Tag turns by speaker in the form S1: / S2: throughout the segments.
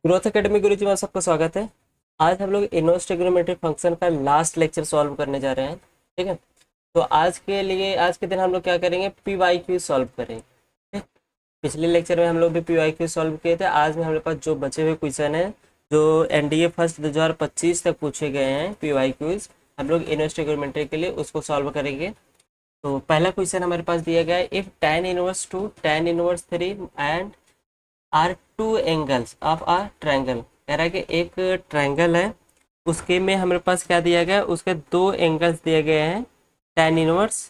S1: Growth academy गुरु जी में सबका स्वागत है। आज हम लोग इनवर्स ट्रिग्नोमेट्रिक फंक्शन का लास्ट लेक्चर सॉल्व करने जा रहे हैं। ठीक है, तो आज के लिए आज के दिन हम लोग क्या करेंगे, पी वाई क्यू सॉल्व करेंगे। ठीक? पिछले लेक्चर में हम लोग भी पी वाई क्यू सॉल्व किए थे। आज में हमारे पास जो बचे हुए क्वेश्चन है, जो एनडीए फर्स्ट 2025 तक पूछे गए हैं पी वाई क्यूज, हम लोग इनवर्स ट्रिग्नोमेट्री के लिए उसको सॉल्व करेंगे। तो पहला क्वेश्चन हमारे पास दिया गया है, if tan inverse 2 tan inverse 3 and are two angles of a triangle. कह रहा है कि एक ट्रायंगल है, उसके में हमारे पास क्या दिया गया है, उसके दो एंगल्स दिए गए हैं। tan इनवर्स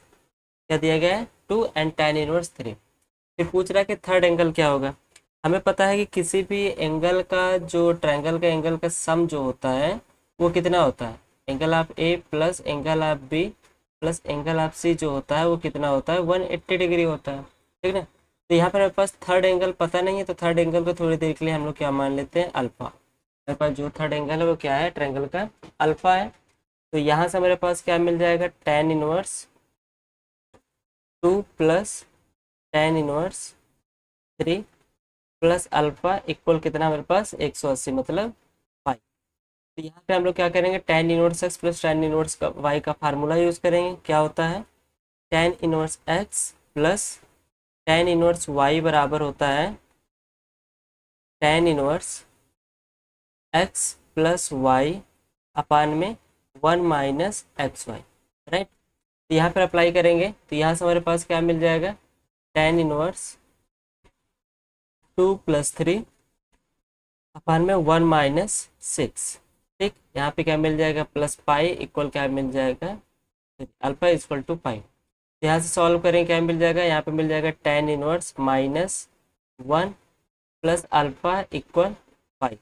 S1: क्या दिया गया है, 2 एंड tan इनवर्स 3। फिर पूछ रहा है कि थर्ड एंगल क्या होगा। हमें पता है कि किसी भी एंगल का, जो ट्रायंगल का एंगल का सम जो होता है वो कितना होता है, angle of A plus angle of B plus angle of C जो होता है वो कितना होता है, 180 डिग्री होता है। ठीक है ना। तो यहाँ पर मेरे पास थर्ड एंगल पता नहीं है, तो थर्ड एंगल को थोड़ी देर के लिए हम लोग क्या मान लेते हैं, अल्फा। मेरे पास जो थर्ड एंगल है वो क्या है, ट्रायंगल का अल्फा है। तो यहाँ से मेरे पास क्या मिल जाएगा, tan inverse 2 plus tan inverse 3 plus alpha equal कितना मेरे पास 180, मतलब 5। तो यहाँ पे हम लोग क्या करेंगे, tan inverse X plus tan inverse का वाई का फार्मूला यूज करेंगे। क्या होता है, tan inverse X plus tan inverse Y बराबर होता है tan inverse X plus Y upon में 1 माइनस एक्स वाई। राइट, तो यहाँ पर अप्लाई करेंगे तो यहाँ से हमारे पास क्या मिल जाएगा, tan इनवर्स 2 प्लस 3 अपान में 1 माइनस 6। ठीक, यहाँ पे क्या मिल जाएगा, प्लस पाई इक्वल क्या मिल जाएगा, अल्फा इक्वल टू पाई। यहाँ से सॉल्व करें क्या मिल जाएगा, यहाँ पे मिल जाएगा tan inverse minus 1 plus alpha equal 5।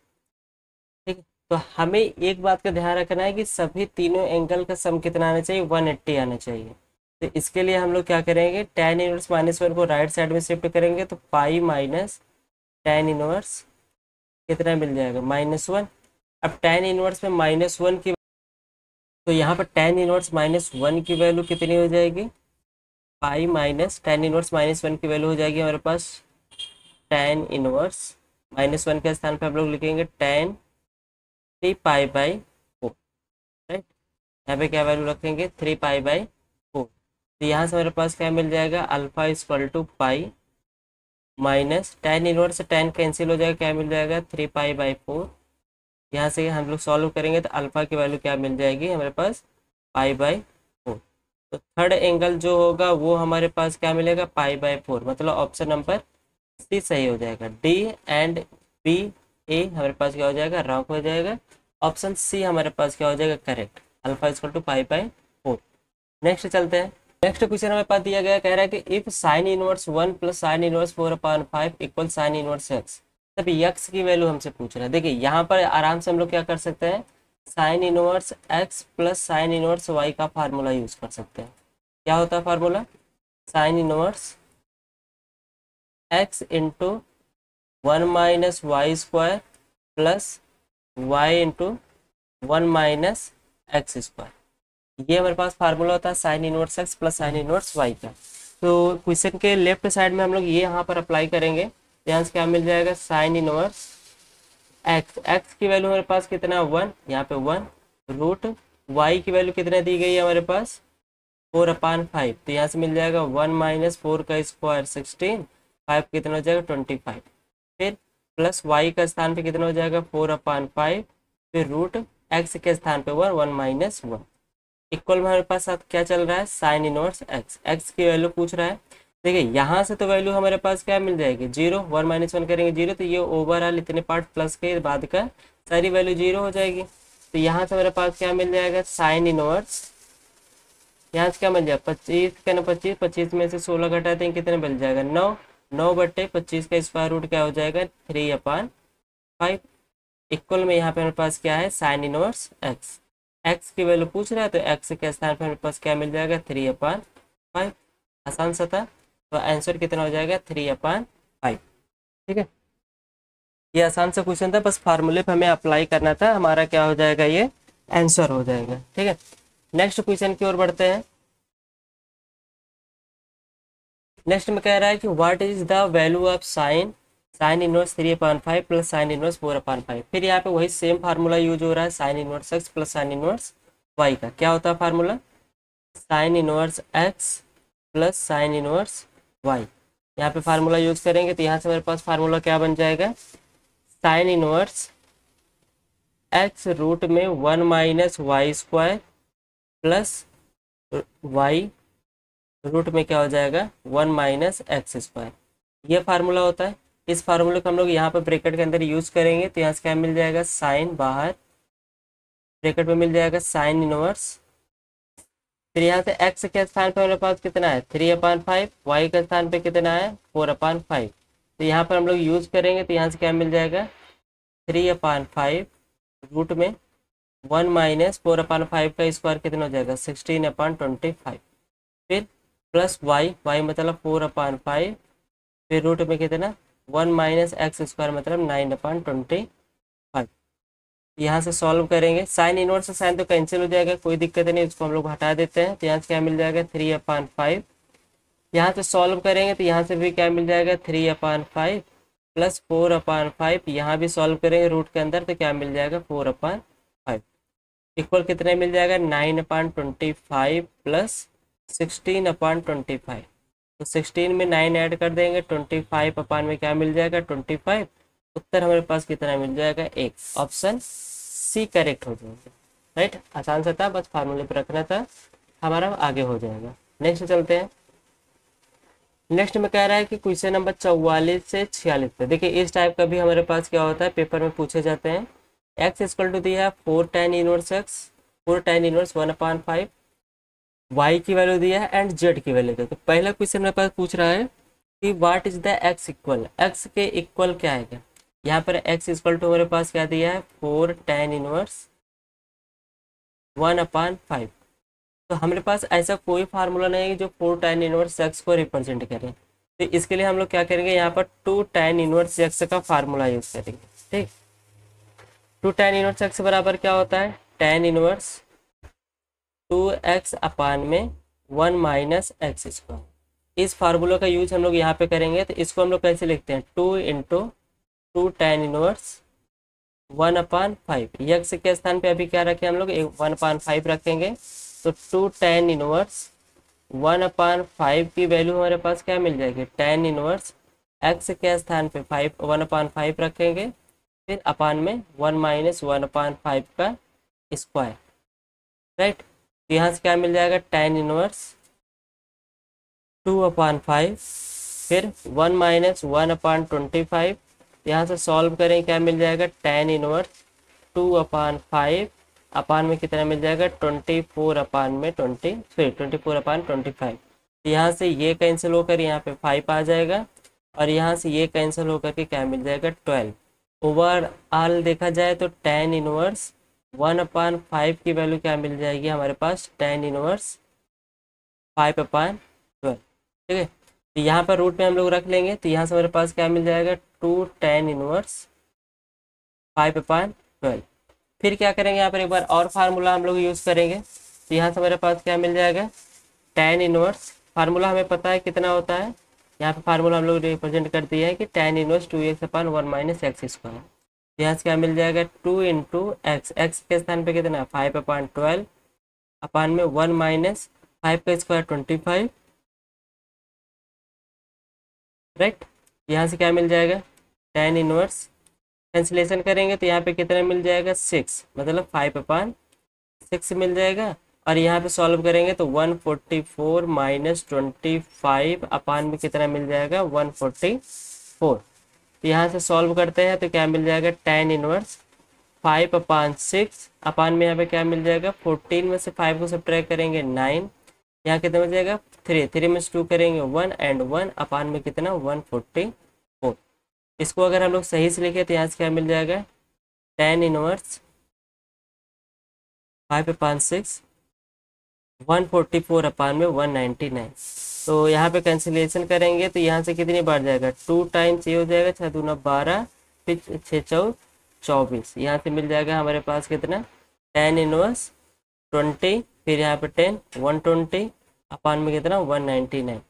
S1: ठीक है, तो हमें एक बात का ध्यान रखना है कि सभी तीनों एंगल का सम कितना आना चाहिए, 180 आना चाहिए। तो इसके लिए हम लोग क्या करेंगे, tan इनवर्स माइनस 1 को राइट साइड में शिफ्ट करेंगे तो पाई माइनस tan इनवर्स कितना मिल जाएगा, -1। अब tan इनवर्स में -1 की, तो यहाँ पर tan इनवर्स -1 की वैल्यू कितनी हो जाएगी, पाई माइनस tan इनवर्स -1 की वैल्यू हो जाएगी हमारे पास tan इनवर्स -1 के स्थान पर हम लोग लिखेंगे tan 3 पाई बाई 4। राइट, यहाँ पे क्या वैल्यू रखेंगे, 3 पाई बाई 4। तो यहाँ से हमारे पास क्या मिल जाएगा, alpha equal to pi minus tan inverse से tan कैंसिल हो जाएगा, क्या मिल जाएगा, 3 पाई बाई 4। यहाँ से हम लोग सॉल्व करेंगे तो अल्फा की वैल्यू क्या मिल जाएगी हमारे पास, पाई बाई 4। तो थर्ड एंगल जो होगा वो हमारे पास क्या मिलेगा, पाई बाई 4, मतलब ऑप्शन नंबर सी सही हो जाएगा। डी एंड बी ए हमारे पास क्या हो जाएगा, रॉन्ग हो जाएगा। ऑप्शन सी हमारे पास क्या हो जाएगा, correct, alpha equal to pi by 4। Next चलते हैं। नेक्स्ट क्वेश्चन हमारे पास दिया गया, कह रहा है कि if sine inverse 1 plus sine inverse 4/5 equal sign inverse x. तब यक्स की वैल्यू हमसे पूछ रहा है। देखिए यहाँ पर आराम से हम लोग क्या कर सकते हैं, sine inverse X plus sine inverse Y का फार्मूला यूज कर सकते हैं। क्या होता है formula, sine inverse X into 1 minus Y square plus Y into 1 minus X square. ये हमारे पास फार्मूला होता है sine inverse X plus sine inverse Y का। तो क्वेश्चन के लेफ्ट साइड में हम लोग ये यहाँ पर अप्लाई करेंगे। यहाँ से क्या मिल जाएगा, साइन इनवर्स एक्स, एक्स की वैल्यू हमारे पास कितना, 1, यहाँ पे 1 रूट वाई की वैल्यू कितना दी गई है हमारे पास, 4/5। तो यहाँ से मिल जाएगा 1 माइनस 4 का स्क्वायर 16, 5 कितना हो जाएगा 25। फिर प्लस वाई का स्थान पे कितना हो जाएगा 4/5, फिर रूट एक्स के स्थान पे 1, 1 माइनस 1 इक्वल में हमारे पास साथ क्या चल रहा है, साइन इनवर्स एक्स, एक्स की वैल्यू पूछ रहा है। देखिए यहाँ से तो वैल्यू हमारे पास क्या मिल जाएगी, 0, 1 माइनस 1 करेंगे 0, तो ये ओवरऑल इतने पार्ट प्लस के बाद का सारी वैल्यू 0 हो जाएगी। तो यहाँ से हमारे पास क्या मिल जाएगा, साइन इनवर्स, यहाँ से क्या मिल जाएगा 25 का ना 25, 25 में से 16 घटाते हैं कितने मिल जाएगा, 9, 9/25 का स्क्वायर रूट क्या हो जाएगा, 3/5 इक्वल में यहाँ पे हमारे पास क्या है, साइन इनवर्स एक्स, एक्स की वैल्यू पूछ रहा है तो एक्स के स्थान पर हमारे पास क्या मिल जाएगा, 3/5। आसान सा था, तो आंसर कितना हो जाएगा, 3/5। ठीक है, ये आसान सा क्वेश्चन था, बस फार्मूले पे हमें अप्लाई करना था, हमारा क्या हो जाएगा, ये आंसर हो जाएगा। ठीक है, नेक्स्ट क्वेश्चन की ओर बढ़ते हैं। नेक्स्ट में कह रहा है कि what is the value of sine sine inverse 3/5 plus sine inverse 4/5। फिर यहाँ पे वही सेम फार्मूला यूज हो रहा है, sine inverse X plus sine inverse Y का। क्या होता है formula? Sine inverse X plus sine inverse Y. यहाँ पे फार्मूला यूज करेंगे तो यहाँ से मेरे पास फार्मूला क्या बन जाएगा? साइन इनवर्स एक्स रूट में 1 minus Y square plus Y root में क्या हो जाएगा? 1 माइनस एक्स स्क्वायर। ये फार्मूला होता है। इस फार्मूले को हम लोग यहाँ पर ब्रैकेट के अंदर यूज करेंगे तो यहाँ से क्या मिल जाएगा? साइन बाहर ब्रैकेट में मिल जाएगा साइन इनवर्स। फिर यहाँ से एक्स के स्थान पे हमारे पास कितना है? 3/5। वाई के स्थान पे कितना है? 4/5। तो यहाँ पर हम लोग यूज करेंगे तो यहाँ से क्या मिल जाएगा? 3/5 रूट में 1 माइनस 4/5 का स्क्वायर कितना हो जाएगा? 16/25। फिर प्लस वाई, वाई मतलब 4/5। फिर रूट में कितना? 1 माइनस एक्स स्क्वायर मतलब 9/25। यहाँ से सॉल्व करेंगे। साइन इनवर्स से साइन तो कैंसिल हो जाएगा, कोई दिक्कत नहीं, उसको हम लोग हटा देते हैं। तो यहाँ से क्या मिल जाएगा? 3/5। यहाँ से सॉल्व करेंगे तो यहाँ से भी क्या मिल जाएगा? 3/5 प्लस 4/5। यहाँ भी सॉल्व करेंगे रूट के अंदर तो क्या मिल जाएगा? 4/5 इक्वल कितने मिल जाएगा? 9/25 प्लस 16/25। तो 16 में 9 ऐड कर देंगे, 25 में क्या मिल जाएगा? 25। उत्तर हमारे पास कितना मिल जाएगा? 1। ऑप्शन सी करेक्ट हो जाएगा। राइट, आसान सा था, बस फार्मूले पर रखना था, हमारा आगे हो जाएगा। नेक्स्ट चलते हैं। नेक्स्ट में कह रहा है कि क्वेश्चन नंबर 44 से 46 पे देखिए, इस टाइप का भी हमारे पास क्या होता है, पेपर में पूछे जाते हैं। एक्स इक्वल टू दिया है 4 tan inverse X, 4 tan inverse 1/5, Y की वैल्यू दिया है एंड जेड की वैल्यू दिया है। तो पहला क्वेश्चन मेरे पास पूछ रहा है कि what is the x equal, x के इक्वल क्या है। क्या यहाँ पर एक्स इक्वल टू हमारे पास क्या दिया है? 4 tan इनवर्स 1/5। तो हमारे पास ऐसा कोई फार्मूला नहीं है जो 4 tan इनवर्स एक्स को रिप्रेजेंट करे। तो इसके लिए हम लोग क्या करेंगे? यहाँ पर 2 tan इनवर्स एक्स का फार्मूला यूज करेंगे। ठीक, 2 tan इनवर्स एक्स बराबर क्या होता है? tan इनवर्स 2x में 1 माइनस एक्स स्क्वायर। इस फार्मूला का यूज हम लोग यहाँ पे करेंगे। तो इसको हम लोग कैसे लिखते हैं? 2 × 2 tan इनवर्स 1/5। यक्स के स्थान पे अभी क्या रखें हम लोग? 1/5 रखेंगे। तो 2 tan इनवर्स 1/5 की वैल्यू हमारे पास क्या मिल जाएगी? tan इनवर्स एक्स के स्थान पे 1/5 रखेंगे, फिर अपान में 1 माइनस 1/5 का स्क्वायर। राइट, तो यहाँ से क्या मिल जाएगा? tan इनवर्स 2/5 फिर 1 माइनस 1/25। यहाँ से सॉल्व करें, क्या मिल जाएगा? tan इनवर्स 2/5 अपान में कितना मिल जाएगा? 24/25। यहाँ से ये कैंसिल होकर यहाँ पे 5 आ जाएगा और यहाँ से ये कैंसिल होकर के क्या मिल जाएगा? 12। ओवरऑल देखा जाए तो tan इनवर्स 1/5 की वैल्यू क्या मिल जाएगी हमारे पास? tan inverse 5/12। ठीक है, तो यहाँ पर रूट में हम लोग रख लेंगे। तो यहाँ से हमारे पास क्या मिल जाएगा? 2 tan इनवर्स 5/12। फिर क्या करेंगे? यहाँ पर एक बार और फार्मूला हम लोग यूज़ करेंगे। तो यहाँ से हमारे पास क्या मिल जाएगा? tan इनवर्स फार्मूला हमें पता है कितना होता है। यहाँ पे फार्मूला हम लोग रिप्रेजेंट कर दिया है कि tan inverse 2x/1 minus X square. यहाँ से क्या मिल जाएगा? 2 × x, एक्स के स्थान पे कितना? 5/12 अपान में 1 माइनस 5 का स्क्वायर 25। राइट, यहाँ से क्या मिल जाएगा? tan इनवर्स कैंसिलेशन करेंगे तो यहाँ पे कितना मिल जाएगा? 6, मतलब 5/6 मिल जाएगा। और यहाँ पे सॉल्व करेंगे तो 144 माइनस 25 अपान में कितना मिल जाएगा? 144। तो यहाँ से सॉल्व करते हैं तो क्या मिल जाएगा? tan इनवर्स 5/6 अपान में यहाँ पे क्या मिल जाएगा? 14 में से 5 को सब्ट्रैक्ट करेंगे 9, यहाँ कितना मिल जाएगा? 3 में से 2 करेंगे 1 एंड 1 अपान में कितना? 144। इसको अगर हम लोग सही से लिखे तो यहाँ से क्या मिल जाएगा? tan इनवर्स 5/6 144 अपान में 199। तो यहाँ पे कैंसिलेशन करेंगे तो यहाँ से कितनी बढ़ जाएगा? 2 टाइम्स ये हो जाएगा, 6 दूना 12, फिर 6 चौ 24। यहाँ से मिल जाएगा हमारे पास कितना? tan इनवर्स 20, फिर यहाँ पे 10 120 अपान में कितना? 199।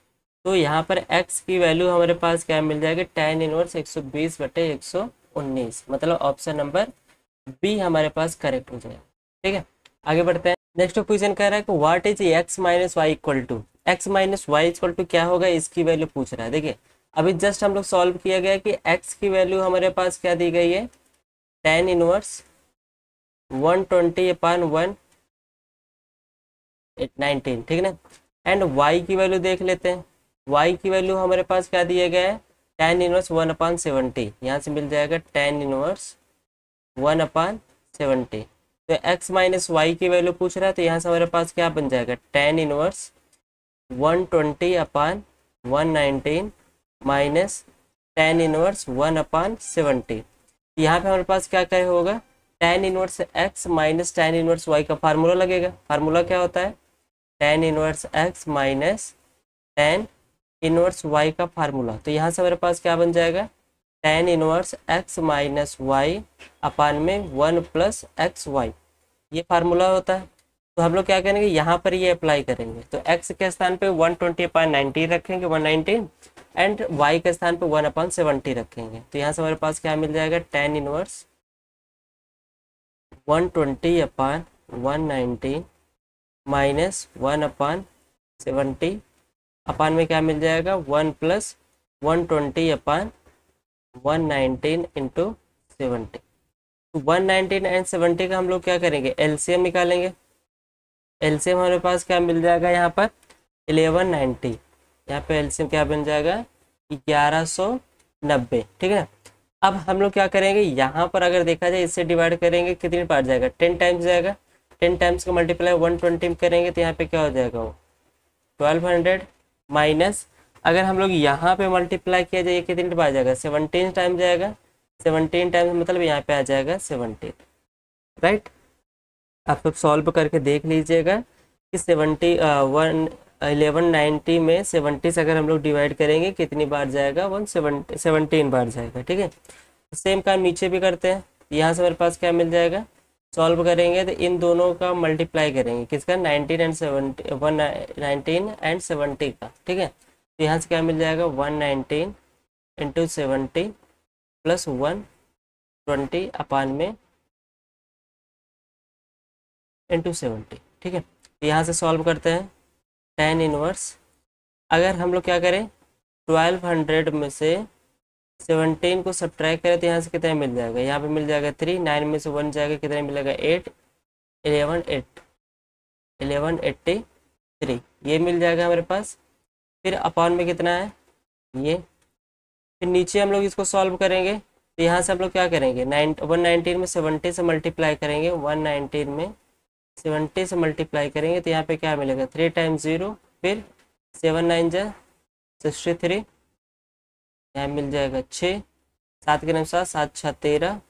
S1: तो यहाँ पर x की वैल्यू हमारे पास क्या मिल जाएगी, tan इनवर्स 120/119, मतलब ऑप्शन नंबर बी हमारे पास करेक्ट हो जाएगा। ठीक है, आगे बढ़ते हैं। नेक्स्ट क्वेश्चन कह रहा है कि what is x minus Y equal to, X minus Y equal to क्या होगा, इसकी वैल्यू पूछ रहा है। देखिए अभी जस्ट हम लोग सॉल्व किया गया कि x की वैल्यू हमारे पास क्या दी गई है, tan इनवर्स 120/119, ठीक है ना। एंड y की वैल्यू देख लेते हैं, y की वैल्यू हमारे पास क्या दिया गया है, tan इनवर्स 1/70, यहाँ से मिल जाएगा tan इनवर्स 1/70। तो x माइनस वाई की वैल्यू पूछ रहा है, तो यहाँ से हमारे पास क्या बन जाएगा, tan inverse 120/119 minus tan inverse 1/70। यहाँ पे हमारे पास क्या क्या होगा, tan inverse x minus tan inverse y का फार्मूला लगेगा। फार्मूला क्या होता है, tan inverse x minus tan inverse y का फार्मूला। तो यहाँ से हमारे पास क्या बन जाएगा, tan inverse x minus y upon में 1 प्लस एक्स वाई, ये फार्मूला होता है। तो हम लोग क्या करेंगे, यहाँ पर ये अप्लाई करेंगे। तो x के स्थान पे 120/90 रखेंगे 119, एंड y के स्थान पे 1/70 रखेंगे। तो यहाँ से हमारे पास क्या मिल जाएगा, tan इनवर्स 120/119 माइनस 1/70 अपान में क्या मिल जाएगा, 1 प्लस 120/119 इंटू 70। तो 119 एंड 70 का हम लोग क्या करेंगे, एलसीएम निकालेंगे। एलसीएम हमारे पास क्या मिल जाएगा, यहाँ पर 1190, यहाँ पे एलसीएम क्या बन जाएगा, 1190, ठीक है ना। अब हम लोग क्या करेंगे, यहाँ पर अगर देखा जाए इससे डिवाइड करेंगे, कितनी बार जाएगा, 10 टाइम्स जाएगा। 10 टाइम्स का मल्टीप्लाई 120 करेंगे तो यहाँ पे क्या हो जाएगा, वो 1200 माइनस, अगर हम लोग यहाँ पे मल्टीप्लाई किया जाए कितनी बार जाएगा, 17 टाइम्स जाएगा। 17 टाइम्स मतलब यहाँ पे आ जाएगा 17, राइट। आप लोग सॉल्व करके देख लीजिएगा कि 1190 में 70 से अगर हम लोग डिवाइड करेंगे कितनी बार जाएगा, 17 बार जाएगा, ठीक है। सेम काम नीचे भी करते हैं। यहाँ से हमारे पास क्या मिल जाएगा, सॉल्व करेंगे तो इन दोनों का मल्टीप्लाई करेंगे, किसका, 19 एंड 70, 119 एंड 70 का, ठीक है। तो यहाँ से क्या मिल जाएगा, 119 इंटू 70 प्लस 120 अपान में इंटू 70, ठीक है। तो यहाँ से सॉल्व करते हैं। tan इनवर्स, अगर हम लोग क्या करें, 1200 में से 17 को सब्ट्रैक्ट करें तो यहाँ से कितना मिल जाएगा, यहाँ पे मिल जाएगा 3, 9 में से 1 जाएगा, कितना मिलेगा 8, 1183, ये मिल जाएगा हमारे पास। फिर अपान में कितना है ये, फिर नीचे हम लोग इसको सॉल्व करेंगे। तो यहाँ से हम लोग क्या करेंगे, 119 में 70 से मल्टीप्लाई करेंगे, 119 में 70 से मल्टीप्लाई करेंगे तो यहाँ पे क्या मिलेगा, 3 टाइम्स 0, फिर 7 9 जा 63, यहाँ मिल जाएगा 6, 7 के 9 7, 7 6 13,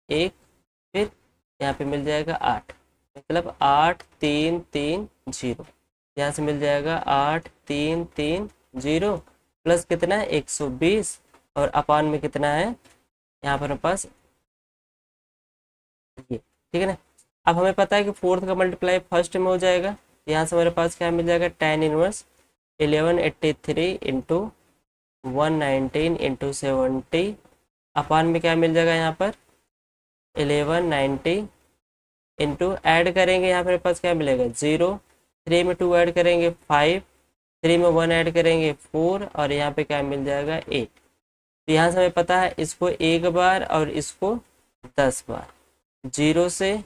S1: 1, फिर यहाँ पे मिल जाएगा 8, मतलब 8 3 3 0, यहाँ से मिल जाएगा 8 3 3 0 प्लस कितना है 120, और अपान में कितना है यहाँ पर हमारे पास ये, ठीक है ना। अब हमें पता है कि फोर्थ का मल्टीप्लाई फर्स्ट में हो जाएगा। यहाँ से हमारे पास क्या मिल जाएगा, tan इनवर्स 1183 इंटू 119 इंटू 70 अपान में क्या मिल जाएगा, यहाँ पर 1190 इंटू ऐड करेंगे, यहाँ पर पास क्या मिलेगा 0, 3 में 2 ऐड करेंगे 5, 3 में 1 ऐड करेंगे 4, और यहाँ पे क्या मिल जाएगा 8। तो यहाँ से हमें पता है इसको 1 बार और इसको 10 बार, 0 से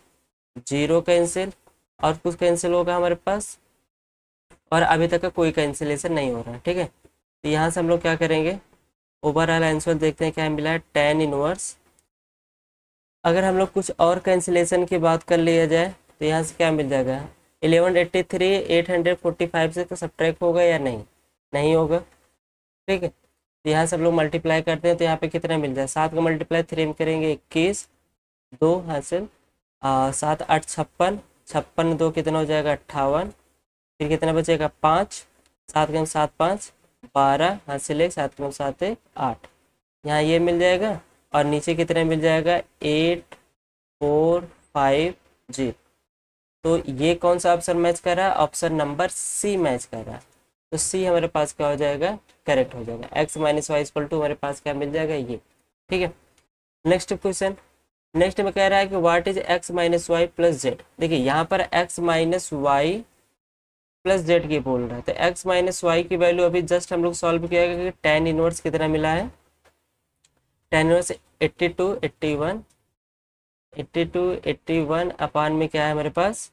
S1: 0 कैंसिल और कुछ कैंसिल होगा हमारे पास, और अभी तक का कोई कैंसिलेशन नहीं हो रहा है, ठीक है। तो यहाँ से हम लोग क्या करेंगे, ओवरऑल आंसर देखते हैं क्या मिला है, tan इनवर्स। अगर हम लोग कुछ और कैंसिलेशन की बात कर लिया जाए तो यहाँ से क्या मिल जाएगा, 1183 845 से तो सब्ट्रैक्ट होगा या नहीं, नहीं होगा, ठीक है। तो यहाँ से हम लोग मल्टीप्लाई करते हैं तो यहाँ पे कितना मिल जाए, 7 का मल्टीप्लाई 3 में करेंगे 21, 2 हासिल 7 8 56, 56 2 कितना हो जाएगा 58, फिर कितना बचेगा 5, 7 के 7 5 12 हासिल 1, 7 के 7 1 8, यहाँ ये मिल जाएगा, और नीचे कितना मिल जाएगा 8 4 5 0। तो ये कौन सा ऑप्शन मैच कर रहा है, ऑप्शन नंबर सी मैच कर रहा है। तो सी हमारे पास क्या हो जाएगा, करेक्ट हो जाएगा। X minus Y equal to हमारे पास क्या मिल जाएगा, ये। ठीक है, नेक्स्ट क्वेश्चन। नेक्स्ट में कह रहा है कि what is X minus Y plus Z. देखिए यहाँ पर X minus Y plus Z की बोल रहा है, तो एक्स माइनस वाई की वैल्यू अभी जस्ट हम लोग सॉल्व किया कि टेन इनवर्स कितना मिला है, टेन इनवर्स 82 81 82 81 अपान में क्या है हमारे पास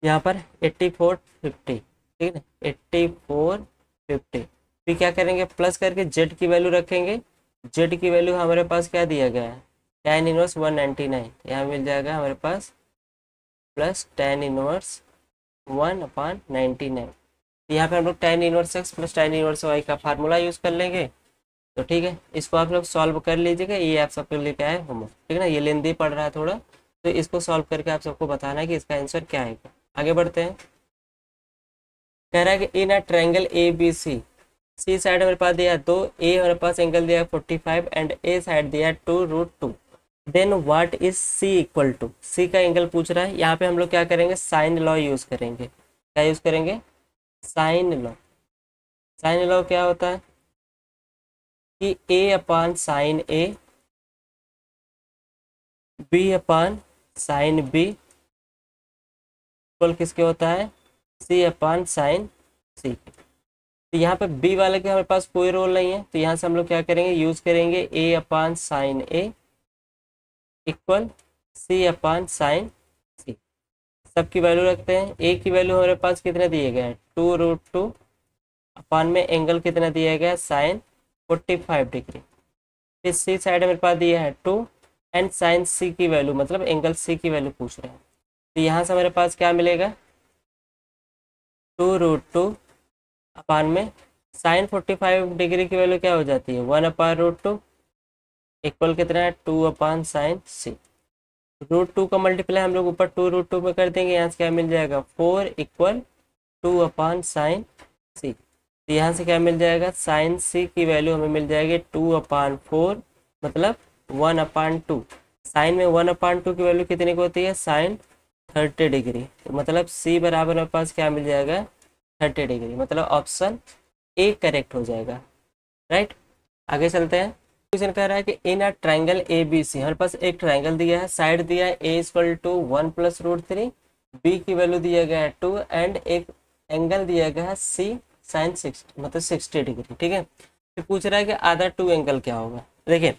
S1: यहाँ पर 84 50। ठीक है, 84 50। फिर क्या करेंगे, प्लस करके जेड की वैल्यू रखेंगे। जेड की वैल्यू हमारे पास क्या दिया गया है, टेन इनवर्स 199, यहाँ मिल जाएगा हमारे पास प्लस टेन इनवर्स 1/99। यहाँ पे हम लोग tan inverse X plus tan inverse Y का फार्मूला यूज़ कर लेंगे। तो ठीक है, इसको आप लोग सॉल्व कर लीजिएगा, ये आप सबके लिए क्या है होमवर्क। ठीक है ना, ये लेंदी पड़ रहा है थोड़ा, तो इसको सॉल्व करके आप सबको बताना है कि इसका आंसर क्या आएगा। आगे बढ़ते हैं। कह रहा है कि in a triangle A B C, C side हमारे पास दिया है 2, ए हमारे पास एंगल दिया है 45 एंड ए साइड दिया है 2√2। Then what is C equal to, C का एंगल पूछ रहा है। यहाँ पे हम लोग क्या करेंगे, साइन लॉ यूज करेंगे। क्या यूज करेंगे, साइन लॉ। साइन लॉ क्या होता है कि A upon sine A, B upon sine B equal किसके होता है, सी अपान साइन सी। तो यहाँ पे बी वाले के हमारे पास कोई रोल नहीं है, तो यहाँ से हम लोग क्या करेंगे, यूज करेंगे ए अपान साइन ए इक्वल सी अपान साइन सी। सबकी वैल्यू रखते हैं। ए की वैल्यू हमारे पास कितने दिए गए हैं, 2√2 अपान में एंगल कितना दिया गया है, साइन 45 डिग्री। फिर सी साइड मेरे पास दिया है 2 एंड साइन सी की वैल्यू मतलब एंगल सी की वैल्यू पूछ रहे हैं। तो यहाँ से हमारे पास क्या मिलेगा, 2√2 अपान में साइन 45 डिग्री की वैल्यू क्या हो जाती है, 1/√2 इक्वल कितना है, 2/साइन सी। √2 का मल्टीप्लाई हम लोग ऊपर 2√2 में कर देंगे, यहाँ से क्या मिल जाएगा 4 इक्वल 2/साइन सी। तो यहाँ से क्या मिल जाएगा, साइन सी की वैल्यू हमें मिल जाएगी 2/4 मतलब 1/2। साइन में 1/2 की वैल्यू कितने की होती है, साइन 30 डिग्री। तो मतलब सी बराबर हमारे पास क्या मिल जाएगा, 30 डिग्री। मतलब ऑप्शन ए करेक्ट हो जाएगा। राइट, आगे चलते हैं। क्वेश्चन कह रहा है कि in a triangle A B सी, हमारे पास एक ट्राइंगल दिया है, साइड दिया है ए इक्वल टू 1 + √3, बी की वैल्यू दिया गया है 2 एंड एक एंगल दिया गया है सी साइन 60 मतलब 60 डिग्री। ठीक है, तो पूछ रहा है कि अदर टू एंगल क्या होगा। देखिए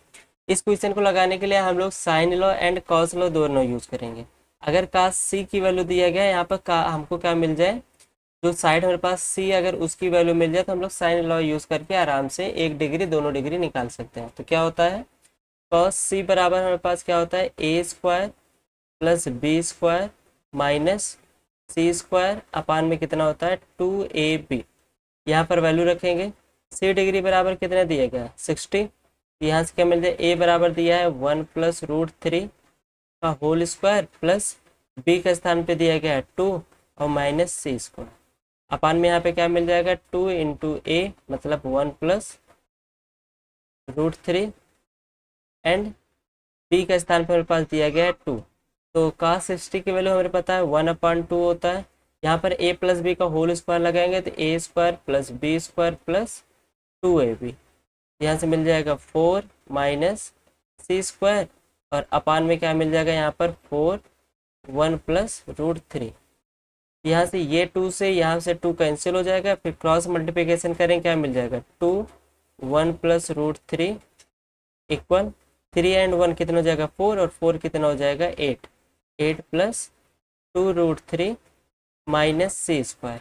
S1: इस क्वेश्चन को लगाने के लिए हम लोग sine law and cos law दोनों यूज करेंगे। अगर कास सी की वैल्यू दिया गया है, यहाँ पर का हमको क्या मिल जाए, जो साइड हमारे पास सी अगर उसकी वैल्यू मिल जाए तो हम लोग साइन लॉ यूज करके आराम से एक डिग्री दोनों डिग्री निकाल सकते हैं। तो क्या होता है, कॉस सी बराबर हमारे पास क्या होता है, A square plus B square minus C square upon में कितना होता है 2ab। यहाँ पर वैल्यू रखेंगे, सी डिग्री बराबर कितना दिया गया 60। यहाँ से क्या मिल जाए, ए बराबर दिया है 1 + √3 का होल स्क्वायर प्लस बी का स्थान पे दिया गया है 2 और माइनस सी स्क्वायर अपान में यहाँ पे क्या मिल जाएगा 2 × a मतलब 1 + √3 एंड बी का स्थान पर हमारे पास दिया गया है 2। तो cos 60 की वैल्यू हमें पता है 1/2 होता है। यहाँ पर a + b का होल स्क्वायर लगाएंगे तो a² + b² + 2ab। यहाँ से मिल जाएगा 4 माइनस c² और अपान में क्या मिल जाएगा यहाँ पर 4 1 + √3। यहाँ से ये 2 से यहाँ से 2 कैंसिल हो जाएगा, फिर क्रॉस मल्टीप्लिकेशन करें क्या मिल जाएगा 2 1 + √3 इक्वल 3 एंड 1 कितना हो जाएगा 4 और 4 कितना हो जाएगा 8 8 + 2√3 माइनस c²।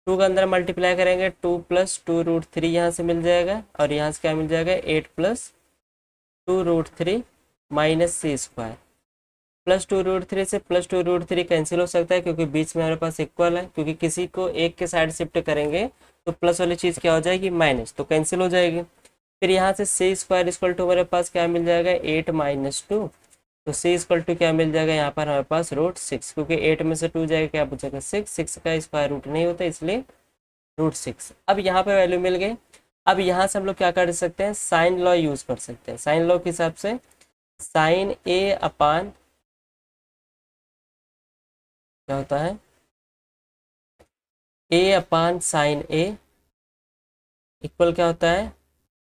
S1: 2 का अंदर मल्टीप्लाई करेंगे 2 + 2√3 यहाँ से मिल जाएगा और यहाँ से क्या मिल जाएगा 8 + 2√3 माइनस c²। +2√3 से +2√3 कैंसिल हो सकता है क्योंकि बीच में हमारे पास इक्वल है, क्योंकि किसी को एक के साइड शिफ्ट करेंगे तो प्लस वाली चीज़ क्या हो जाएगी माइनस, तो कैंसिल हो जाएगी। फिर यहाँ से c² = हमारे पास क्या मिल जाएगा 8 - 2, तो c क्या मिल जाएगा यहाँ पर हमारे पास √6, क्योंकि 8 में से 2 जाएगा क्या बचेगा 6, 6 का स्क्वायर रूट नहीं होता इसलिए √6। अब यहाँ पे वैल्यू मिल गई। अब यहाँ से हम लोग क्या कर सकते हैं, साइन लॉ यूज कर सकते हैं। साइन लॉ के हिसाब से साइन a अपान क्या होता है ए अपान साइन ए इक्वल क्या होता है,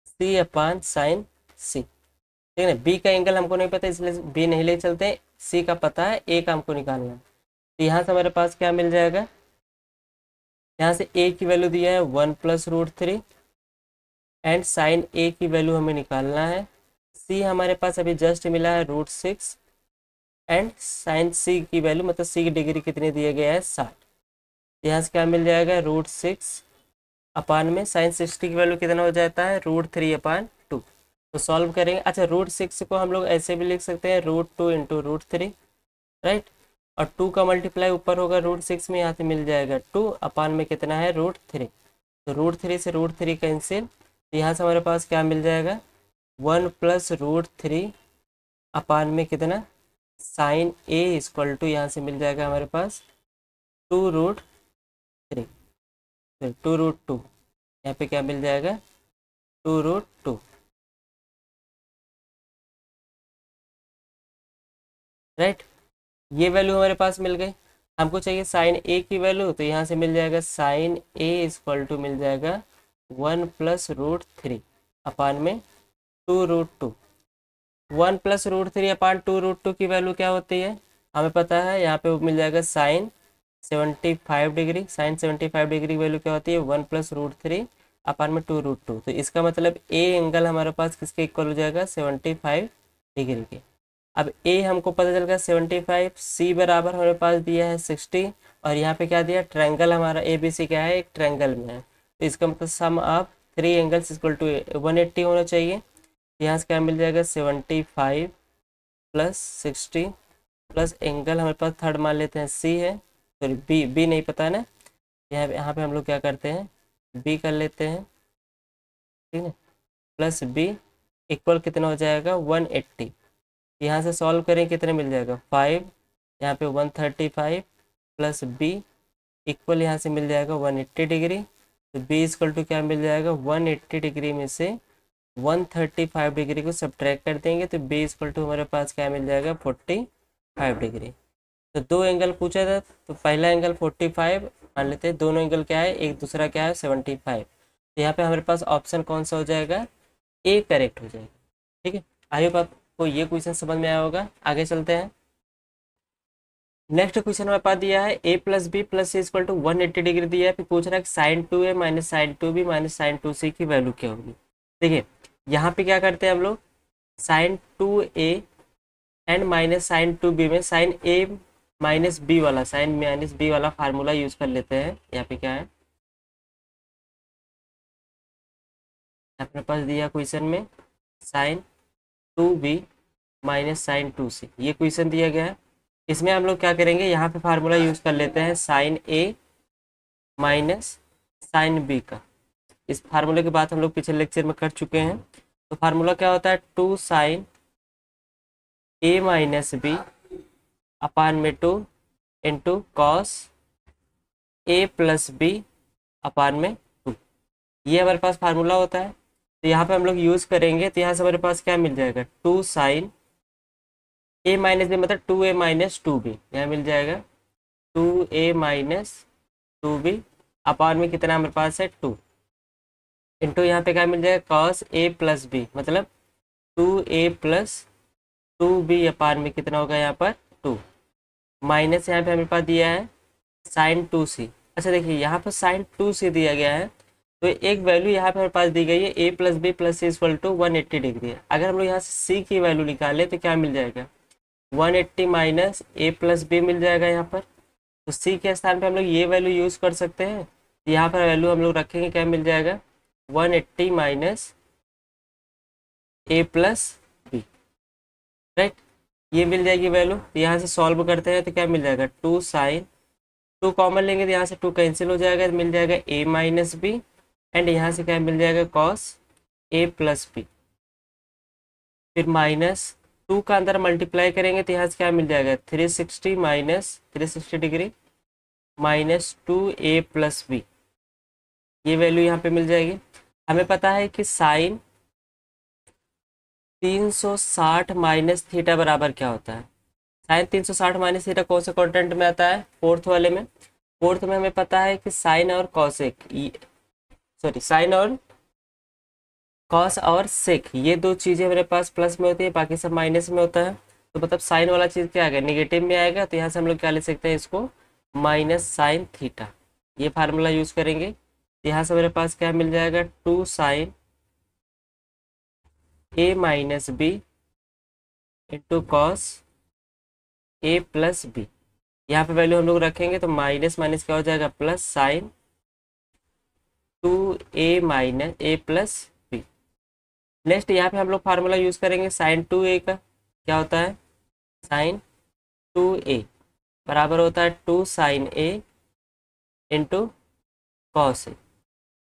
S1: सी अपान साइन सी। ठीक है ना, बी का एंगल हमको नहीं पता इसलिए बी नहीं ले चलते, सी का पता है, ए का हमको निकालना है। तो यहाँ से हमारे पास क्या मिल जाएगा, यहाँ से ए की वैल्यू दिया है 1+√3 एंड साइन ए की वैल्यू हमें निकालना है। सी हमारे पास अभी जस्ट मिला है √6 एंड साइन सी की वैल्यू मतलब सी की डिग्री कितनी दिया गया है 60। यहाँ से क्या मिल जाएगा, √6 अपान में साइन 60 की वैल्यू कितना हो जाता है, √3/2। तो सॉल्व करेंगे। अच्छा, √6 को हम लोग ऐसे भी लिख सकते हैं √2 × √3, राइट। और 2 का मल्टीप्लाई ऊपर होगा √6 में, यहाँ से मिल जाएगा 2 अपान में कितना है √3। तो √3 से √3 कैंसिल, तो यहाँ से हमारे पास क्या मिल जाएगा 1+√3 अपान में कितना साइन ए इक्वल टू, यहाँ से मिल जाएगा हमारे पास 2√3, फिर 2√2, यहाँ पे क्या मिल जाएगा 2√2, राइट। ये वैल्यू हमारे पास मिल गई। हमको चाहिए साइन ए की वैल्यू, तो यहाँ से मिल जाएगा साइन ए इक्वल टू मिल जाएगा 1+√3 अपान में 2√2। 1+√3 अपान 2√2 की वैल्यू क्या होती है हमें पता है, यहाँ पे मिल जाएगा साइन 75 डिग्री। साइन 75 डिग्री की वैल्यू क्या होती है 1+√3 अपान में 2√2। तो इसका मतलब ए एंगल हमारे पास किसके इक्वल हो जाएगा 75 डिग्री के। अब ए हमको पता चल गया 75, सी बराबर हमारे पास दिया है 60 और यहाँ पे क्या दिया, ट्रायंगल हमारा ए बी सी क्या है, एक ट्रायंगल में है। तो इसका मतलब सम ऑफ 3 एंगल्स इक्वल टू 180 होना चाहिए। यहाँ से क्या मिल जाएगा 75 + 60 प्लस एंगल हमारे पास थर्ड मान लेते हैं सी है, सॉरी बी नहीं पता है ना, यहाँ पे हम लोग क्या करते हैं बी कर लेते हैं, ठीक है। प्लस बी इक्वल कितना हो जाएगा 180। यहाँ से सॉल्व करें कितने मिल जाएगा 5, यहाँ पे 135 प्लस बी इक्वल यहाँ से मिल जाएगा 180 डिग्री। तो बी इक्वल टू क्या मिल जाएगा 180 डिग्री में से 135 डिग्री को सब्ट्रैक्ट कर देंगे तो बी इक्वल टू हमारे पास क्या मिल जाएगा 45 डिग्री। तो दो एंगल पूछा था, तो पहला एंगल 45 मान लेते हैं, दोनों एंगल क्या है, एक दूसरा क्या है 75। तो यहाँ पे हमारे पास ऑप्शन कौन सा हो जाएगा, ए करेक्ट हो जाएगा। ठीक है, आई होप आपको ये क्वेश्चन समझ में आया होगा। आगे चलते हैं। नेक्स्ट क्वेश्चन हमारे पास दिया है a + b + c = 180 डिग्री दिया है, फिर पूछ रहा है sin 2a - sin 2b - sin 2c की वैल्यू क्या होगी। देखिए यहाँ पे क्या करते हैं हम लोग, sin 2a and -sin 2b में sin a - b वाला फार्मूला यूज कर लेते हैं। यहाँ पे क्या है अपने पास दिया क्वेश्चन में sin 2b - sin 2c, ये क्वेश्चन दिया गया है। इसमें हम लोग क्या करेंगे, यहाँ पे फार्मूला यूज कर लेते हैं sin a - sin b का। इस फार्मूले की बात हम लोग पिछले लेक्चर में कर चुके हैं। तो फार्मूला क्या होता है 2 sin a - b अपान में 2 इंटू कॉस a + b अपान में 2, ये हमारे पास फार्मूला होता है। तो यहाँ पे हम लोग यूज करेंगे, तो यहाँ से हमारे पास क्या मिल जाएगा 2 sin a - b मतलब 2a - 2b, यहाँ मिल जाएगा 2a - 2b अपान में कितना हमारे पास है 2 इंटू यहाँ पे क्या मिल जाएगा cos a + b मतलब 2a + 2b अपान में कितना होगा यहाँ पर 2 माइनस यहाँ पे हमारे पास दिया है sin 2c। अच्छा देखिए यहाँ पर sin 2c दिया गया है, तो एक वैल्यू यहाँ पे हमारे पास दी गई है a + b + c = 180 डिग्री है। अगर हम लोग यहाँ से c की वैल्यू निकालें तो क्या मिल जाएगा 180 माइनस a + b मिल जाएगा यहाँ पर। तो c के स्थान पे हम लोग ये वैल्यू यूज कर सकते हैं। यहाँ पर वैल्यू हम लोग रखेंगे, क्या मिल जाएगा 180 माइनस a + b, राइट, ये मिल जाएगी वैल्यू। तो यहाँ से सॉल्व करते हैं तो क्या मिल जाएगा 2 sin, 2 कॉमन लेंगे तो यहाँ से 2 कैंसिल हो जाएगा, तो मिल जाएगा a - b एंड यहाँ से क्या मिल जाएगा cos a + b, फिर माइनस 2 का अंदर मल्टीप्लाई करेंगे तो यहाँ से क्या मिल जाएगा 360 minus 360 degree minus 2a + b, ये वैल्यू यहाँ पे मिल जाएगी। हमें पता है कि साइन 360 माइनस थीटा बराबर क्या होता है, साइन 360 माइनस थीटा कौन से क्वाड्रेंट में आता है, फोर्थ वाले में। फोर्थ में हमें पता है कि साइन और कॉसेक, सॉरी साइन और कॉस और सेक, ये दो चीज़ें मेरे पास प्लस में होती है, बाकी सब माइनस में होता है। तो मतलब साइन वाला चीज़ क्या आएगा, निगेटिव में आएगा, तो यहाँ से हम लोग क्या ले सकते हैं इसको, माइनस साइन थीटा, ये फार्मूला यूज़ करेंगे। यहाँ से मेरे पास क्या मिल जाएगा, 2 sign A minus B into cos A plus B. यहाँ पे वैल्यू हम लोग रखेंगे तो माइनस माइनस क्या हो जाएगा, प्लस साइन 2a माइनस ए प्लस बी। नेक्स्ट यहाँ पे हम लोग फार्मूला यूज़ करेंगे साइन 2a का, क्या होता है, साइन 2a बराबर होता है 2 sign A into cos A.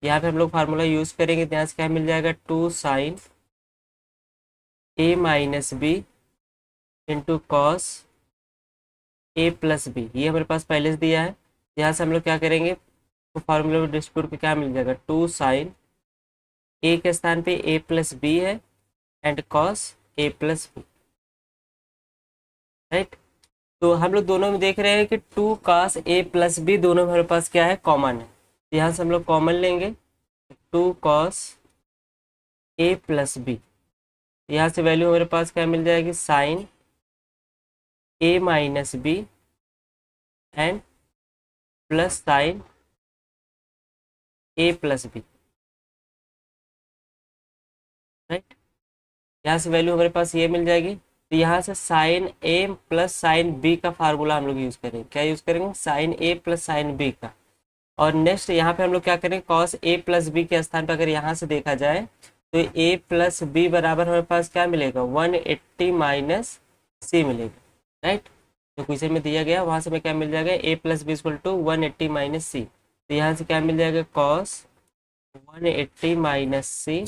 S1: यहाँ पे हम लोग फार्मूला यूज़ करेंगे तो यहाँ से क्या मिल जाएगा, 2 sign A minus B into cos A plus B, ये हमारे पास पहले से दिया है। यहाँ से हम लोग क्या करेंगे, तो फार्मूला में डिस्ट्रीब्यूट के क्या मिल जाएगा, 2 साइन ए के स्थान पे ए प्लस बी है and cos A plus B, right. तो हम लोग दोनों में देख रहे हैं कि 2 कॉस ए प्लस बी दोनों हमारे पास क्या है, कॉमन है। तो यहाँ से हम लोग कॉमन लेंगे, 2 कॉस ए प्लस बी, यहाँ से वैल्यू हमारे पास क्या मिल जाएगी, sine A minus B and plus sine A plus B, right. यहाँ से वैल्यू हमारे पास ये मिल जाएगी। तो यहाँ से sign A plus sine B का फार्मूला हम लोग यूज़ करेंगे, क्या यूज़ करेंगे, sign A plus sine B का। और नेक्स्ट यहाँ पे हम लोग क्या करेंगे, कॉस ए प्लस बी के स्थान पर अगर यहाँ से देखा जाए तो ए प्लस बी बराबर हमारे पास क्या मिलेगा, 180 माइनस सी मिलेगा, राइट। तो क्वेश्चन में दिया गया वहाँ से हमें क्या मिल जाएगा, A plus B equal to 180 minus C. तो यहाँ से क्या मिल जाएगा, कॉस 180 माइनस सी।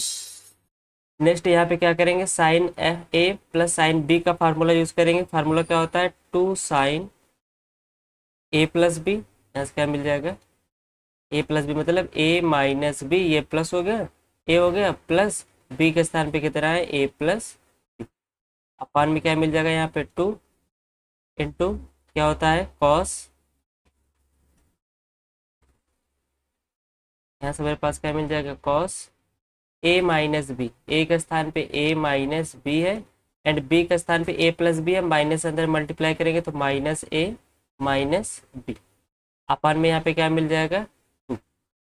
S1: नेक्स्ट यहाँ पे क्या करेंगे, sign A plus sine B का फार्मूला यूज़ करेंगे। फार्मूला क्या होता है, 2 साइन ए प्लस बी, यहाँ से क्या मिल जाएगा, ए प्लस बी मतलब ए माइनस बी, ये प्लस हो गया, ए हो गया प्लस बी के स्थान पे कितना है, ए प्लस बी। अपान में क्या मिल जाएगा, यहाँ पे 2 इंटू क्या होता है, कॉस, यहाँ से मेरे पास क्या मिल जाएगा, कॉस ए माइनस बी, ए के स्थान पे ए माइनस बी है एंड बी के स्थान पे ए प्लस बी है, माइनस अंदर मल्टीप्लाई करेंगे तो माइनस ए माइनस बी। अपान में यहाँ पे क्या मिल जाएगा, 2।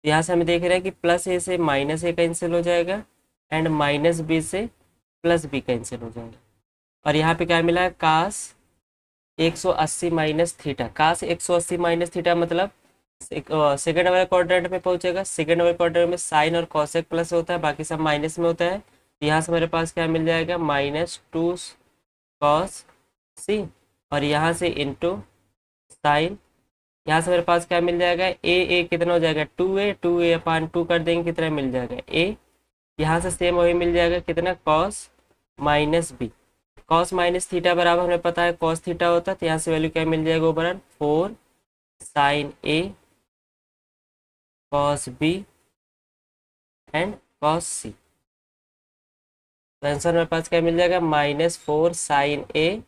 S1: यहाँ से हमें देख रहे हैं कि प्लस ए से माइनस ए कैंसिल हो जाएगा एंड माइनस बी से प्लस बी कैंसिल हो जाएगा। और यहाँ पे क्या मिला है, कास 180 माइनस थीटा। कास 180 माइनस थीटा मतलब सेकेंड वाले क्वाड्रेंट में पहुंचेगा। सेकेंड वाले क्वाड्रेंट में साइन और कॉसेक प्लस होता है, बाकी सब माइनस में होता है। तो यहाँ से मेरे पास क्या मिल जाएगा, -2 कॉस सी और यहाँ से इंटू साइन। यहाँ से मेरे पास क्या मिल जाएगा, ए कितना हो जाएगा, 2a अपान 2 कर देंगे कितना मिल जाएगा, a। यहाँ से सेम वही मिल जाएगा कितना, cos minus B. Cos minus theta बराबर हमें पता है कॉस थीटा होता है। तो यहाँ से वैल्यू क्या मिल जाएगा, over 4 sine A cos B and cos C. तो आंसर मेरे पास क्या मिल जाएगा, -4 sine A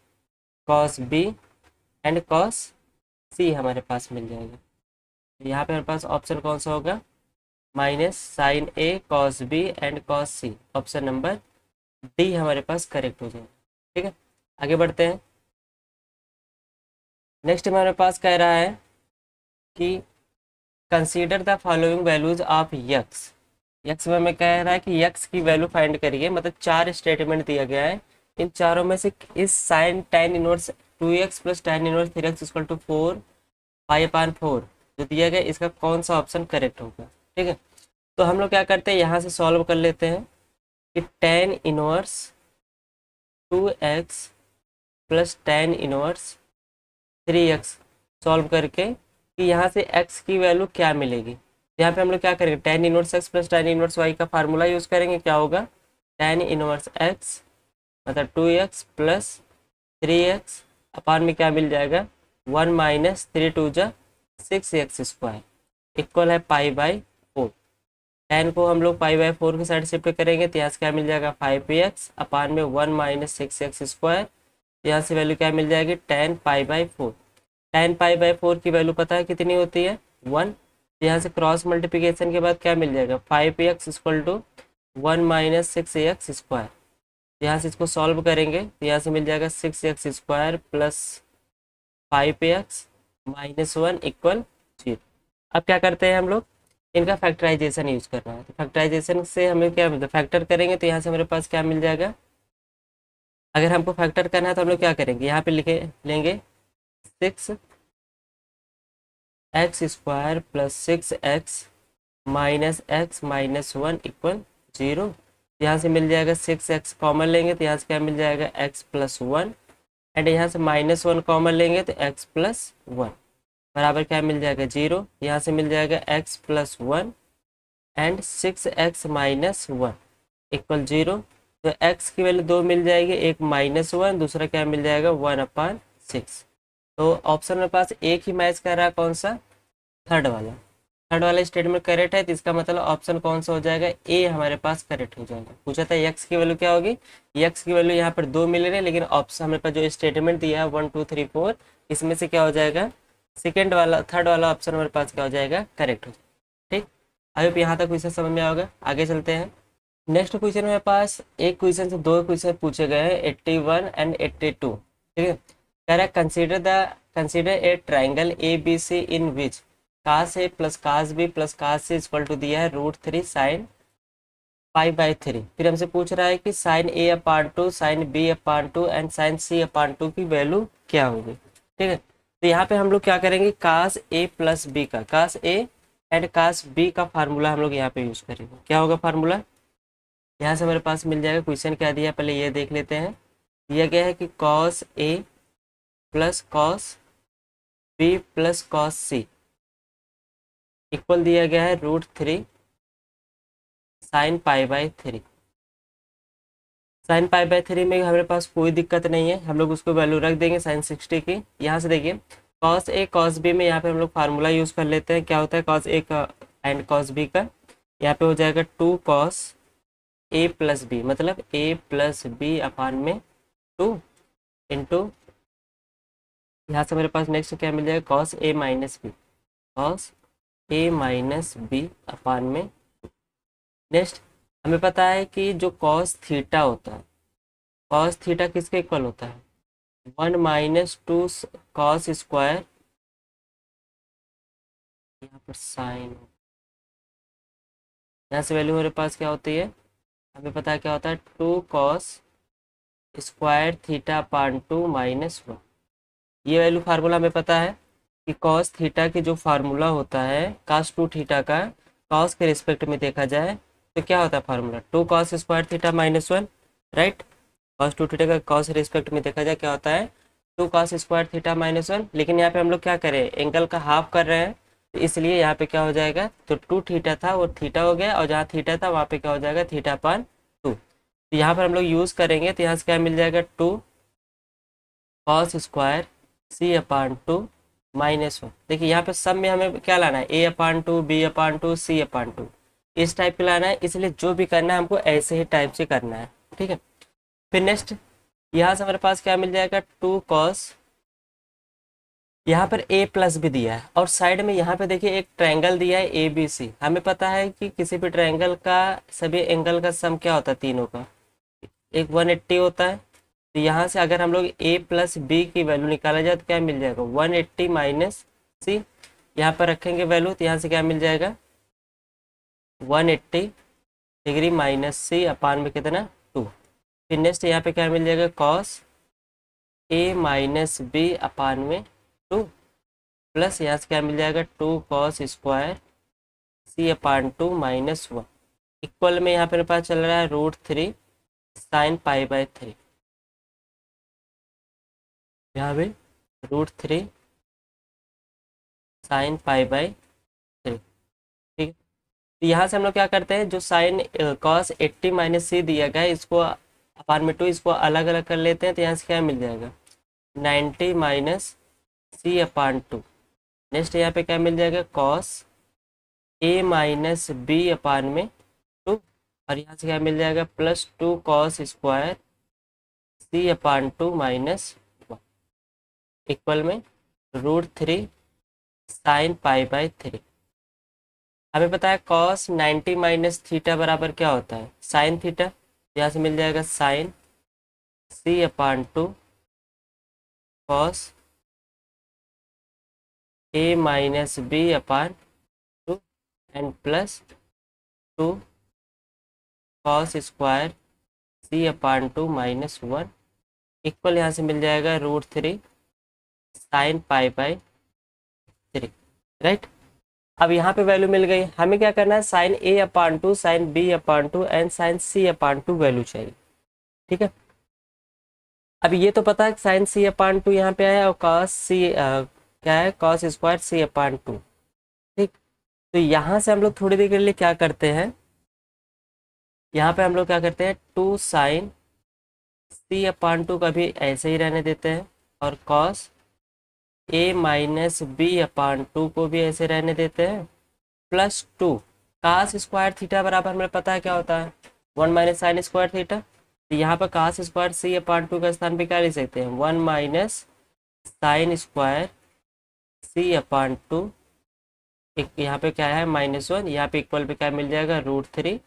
S1: cos B and cos C हमारे पास मिल जाएगा। तो यहाँ पे हमारे पास ऑप्शन कौन सा होगा, minus sine A cos B and cos C, option number D हमारे पास करेक्ट हो जाएगा। ठीक है, आगे बढ़ते हैं। नेक्स्ट हमारे पास कह रहा है कि consider the following values of x. X में हमें कह रहा है कि यक्स की वैल्यू फाइंड करिए, मतलब 4 स्टेटमेंट दिया गया है। इन चारों में से इस sine tan inverse 2x plus tan inverse 3x equal to 4 पाई/4 जो दिया गया, इसका कौन सा ऑप्शन करेक्ट होगा। ठीक है, तो हम लोग क्या करते हैं, यहाँ से सॉल्व कर लेते हैं कि tan inverse 2x plus tan inverse 3x solve करके कि यहाँ से x की वैल्यू क्या मिलेगी। यहाँ पे हम लोग क्या करेंगे, tan inverse x plus tan inverse y का फार्मूला यूज़ करेंगे। क्या होगा, tan इनवर्स x मतलब 2x प्लस 3x अपान में क्या मिल जाएगा, 1 माइनस 3 2 जा 6x स्क्वायर इक्वल है पाई/4। tan को हम लोग पाई/4 की साइड शिफ्ट करेंगे तो यहाँ से क्या मिल जाएगा, 5x अपान में 1 माइनस 6x स्क्वायर। यहाँ से वैल्यू क्या मिल जाएगी, tan पाई/4। tan पाई बाई 4 की वैल्यू पता है कितनी होती है 1। यहाँ से क्रॉस मल्टीप्लिकेशन के बाद क्या मिल जाएगा 5x equal to 1 minus 6x square. यहाँ से इसको सॉल्व करेंगे तो यहाँ से मिल जाएगा 6x square plus 5x minus 1 equal 0। अब क्या करते हैं हम लोग, इनका फैक्टराइजेशन यूज करना है। तो फैक्टराइजेशन से हमें क्या मिलता है, फैक्टर करेंगे तो यहाँ से हमारे पास क्या मिल जाएगा। अगर हमको फैक्टर करना है तो हम लोग क्या करेंगे, यहाँ पे लिखे लेंगे 6x square plus 6x minus x minus 1 equal 0। यहाँ से मिल जाएगा 6x कॉमन लेंगे तो यहाँ से क्या मिल जाएगा x प्लस 1, एंड यहाँ से माइनस 1 कॉमन लेंगे तो x प्लस 1 बराबर क्या मिल जाएगा 0। यहाँ से मिल जाएगा x plus 1 and 6x minus 1 equal 0। तो x की वैल्यू 2 मिल जाएगी, एक माइनस 1, दूसरा क्या मिल जाएगा 1/6। तो ऑप्शन में पास एक ही मैच कर रहा है, कौन सा, थर्ड वाला। थर्ड वाला स्टेटमेंट करेक्ट है तो इसका मतलब ऑप्शन कौन सा हो जाएगा, ए हमारे पास करेक्ट हो जाएगा। पूछा था एक्स की वैल्यू क्या होगी, एक्स की वैल्यू यहाँ पर 2 मिल रही है, लेकिन ऑप्शन हमारे पास जो स्टेटमेंट दिया है 1 2 3 4, इसमें से क्या हो जाएगा सेकेंड वाला, थर्ड वाला ऑप्शन हमारे पास क्या हो जाएगा, करेक्ट हो जाएगा। ठीक, आई होप यहाँ तक क्वेश्चन समझ में आओगे। आगे चलते हैं। नेक्स्ट क्वेश्चन मेरे पास एक क्वेश्चन से दो क्वेश्चन पूछे गए हैं 81 एंड 82। ठीक है, कह रहा है consider a triangle A B C in which cos A plus cos B plus cos C equal to दिया है √3 साइन π/3। फिर हमसे पूछ रहा है कि sine A upon 2, sine B upon 2 and sine C upon 2 की वैल्यू क्या होगी। ठीक है, तो यहाँ पे हम लोग क्या करेंगे, कास ए प्लस बी का, कास ए एंड कास बी का फार्मूला हम लोग यहाँ पे यूज करेंगे। क्या होगा फार्मूला, यहाँ से हमारे पास मिल जाएगा। क्वेश्चन क्या दिया पहले ये देख लेते हैं। दिया गया है कि cos A plus cos B plus cos C equal दिया गया है √3 साइन π/3। साइन π/3 में हमारे पास कोई दिक्कत नहीं है, हम लोग उसको वैल्यू रख देंगे साइन 60 की। यहाँ से देखिए कॉस ए कॉस बी में यहाँ पे हम लोग फार्मूला यूज कर लेते हैं। क्या होता है कॉस ए का एंड कॉस बी का, यहाँ पे हो जाएगा 2 कॉस ए प्लस बी, मतलब ए प्लस बी अपान में 2 इंटू, यहाँ से हमारे पास नेक्स्ट क्या मिल जाएगा cos A minus B, cos A minus B अपान में। नेक्स्ट हमें पता है कि जो कॉस थीटा होता है, कॉस थीटा किसके इक्वल होता है 1 माइनस 2 कॉस स्क्वायर, यहाँ पर साइन, यहाँ से वैल्यू हमारे पास क्या होती है, हमें पता है क्या होता है 2 cos square theta upon 2 minus 1। ये वैल्यू फार्मूला हमें पता है कि कॉस थीटा की जो फार्मूला होता है cos 2 थीटा का, कॉस के रिस्पेक्ट में देखा जाए तो क्या होता है formula 2 cos square theta minus 1, right. Cos 2 theta का कॉस रिस्पेक्ट में देखा जाए क्या होता है 2 कॉस स्क्वायर थीटा माइनस 1। लेकिन यहाँ पे हम लोग क्या करें, एंगल का हाफ कर रहे हैं, तो इसलिए यहाँ पे क्या हो जाएगा, तो 2 थीटा था वो थीटा हो गया, और जहाँ थीटा था वहाँ पे क्या हो जाएगा थीटा अपान 2। तो यहाँ पर हम लोग यूज़ करेंगे तो यहाँ से क्या मिल जाएगा 2 कॉस स्क्वायर सी अपान 2 माइनस 1। देखिए यहाँ पे सब में हमें क्या लाना है, ए अपान 2 बी अपान 2 सी अपान 2, इस टाइप का लाना है, इसलिए जो भी करना है हमको ऐसे ही टाइप से करना है। ठीक है, फिर नेक्स्ट यहाँ से हमारे पास क्या मिल जाएगा 2 कॉस, यहाँ पर a प्लस भी दिया है, और साइड में यहाँ पे देखिए एक ट्रायंगल दिया है ए बी सी। हमें पता है कि किसी भी ट्रायंगल का सभी एंगल का सम क्या होता है, तीनों का एक 180 होता है। तो यहाँ से अगर हम लोग a प्लस बी की वैल्यू निकाला जाए तो क्या मिल जाएगा 180 माइनस सी, यहाँ पर रखेंगे वैल्यू तो यहाँ से क्या मिल जाएगा 180 डिग्री माइनस सी अपान में कितना 2। फिर नेक्स्ट यहाँ पे क्या मिल जाएगा कॉस ए माइनस बी अपान में 2 प्लस यहाँ से क्या मिल जाएगा 2 कॉस स्क्वायर सी अपान 2 माइनस 1 इक्वल में यहाँ पे मेरे पास चल रहा है √3 साइन π/3। यहाँ पे √3 साइन π/3। ठीक है, तो यहाँ से हम लोग क्या करते हैं, जो साइन कॉस 80 माइनस सी दिया गया है इसको अपान में 2 इसको अलग अलग कर लेते हैं। तो यहाँ से क्या मिल जाएगा 90 माइनस सी अपान 2। नेक्स्ट यहाँ पे क्या मिल जाएगा कॉस ए माइनस बी अपान में 2, और यहाँ से क्या मिल जाएगा प्लस 2 कॉस स्क्वायर सी अपान 2 माइनस 1 इक्वल में √3 साइन पाई बाई 3। हमें पता है कॉस 90 माइनस थीटा बराबर क्या होता है, साइन थीटा। यहाँ से मिल जाएगा sine C/2 cos A minus B/2 and plus 2 cos square C/2 minus 1 equal यहाँ से मिल जाएगा √3 साइन पाई बाई 3। राइट, अब यहाँ पे वैल्यू मिल गई, हमें क्या करना है, sine A/2 sine B/2 and sine C/2 value चाहिए। ठीक है, अब ये तो पता है साइन C/2 यहाँ पे आया और कॉस सी क्या है, कॉस स्क्वायर C/2। ठीक, तो यहाँ से हम लोग थोड़ी देर के लिए क्या करते हैं, यहाँ पे हम लोग क्या करते हैं, 2 साइन C/2 का भी ऐसे ही रहने देते हैं और कॉस A माइनस B/2 को भी ऐसे रहने देते हैं, प्लस 2 कास स्क्वायर थीटा बराबर हमें पता है क्या होता है, 1 माइनस साइन स्क्वायर थीटा। तो यहाँ पर कास स्क्वायर C/2 का स्थान पे क्या लिख सकते हैं, 1 माइनस साइन स्क्वायर C/2, एक यहाँ पे क्या है -1, यहाँ पे इक्वल पे क्या मिल जाएगा, √3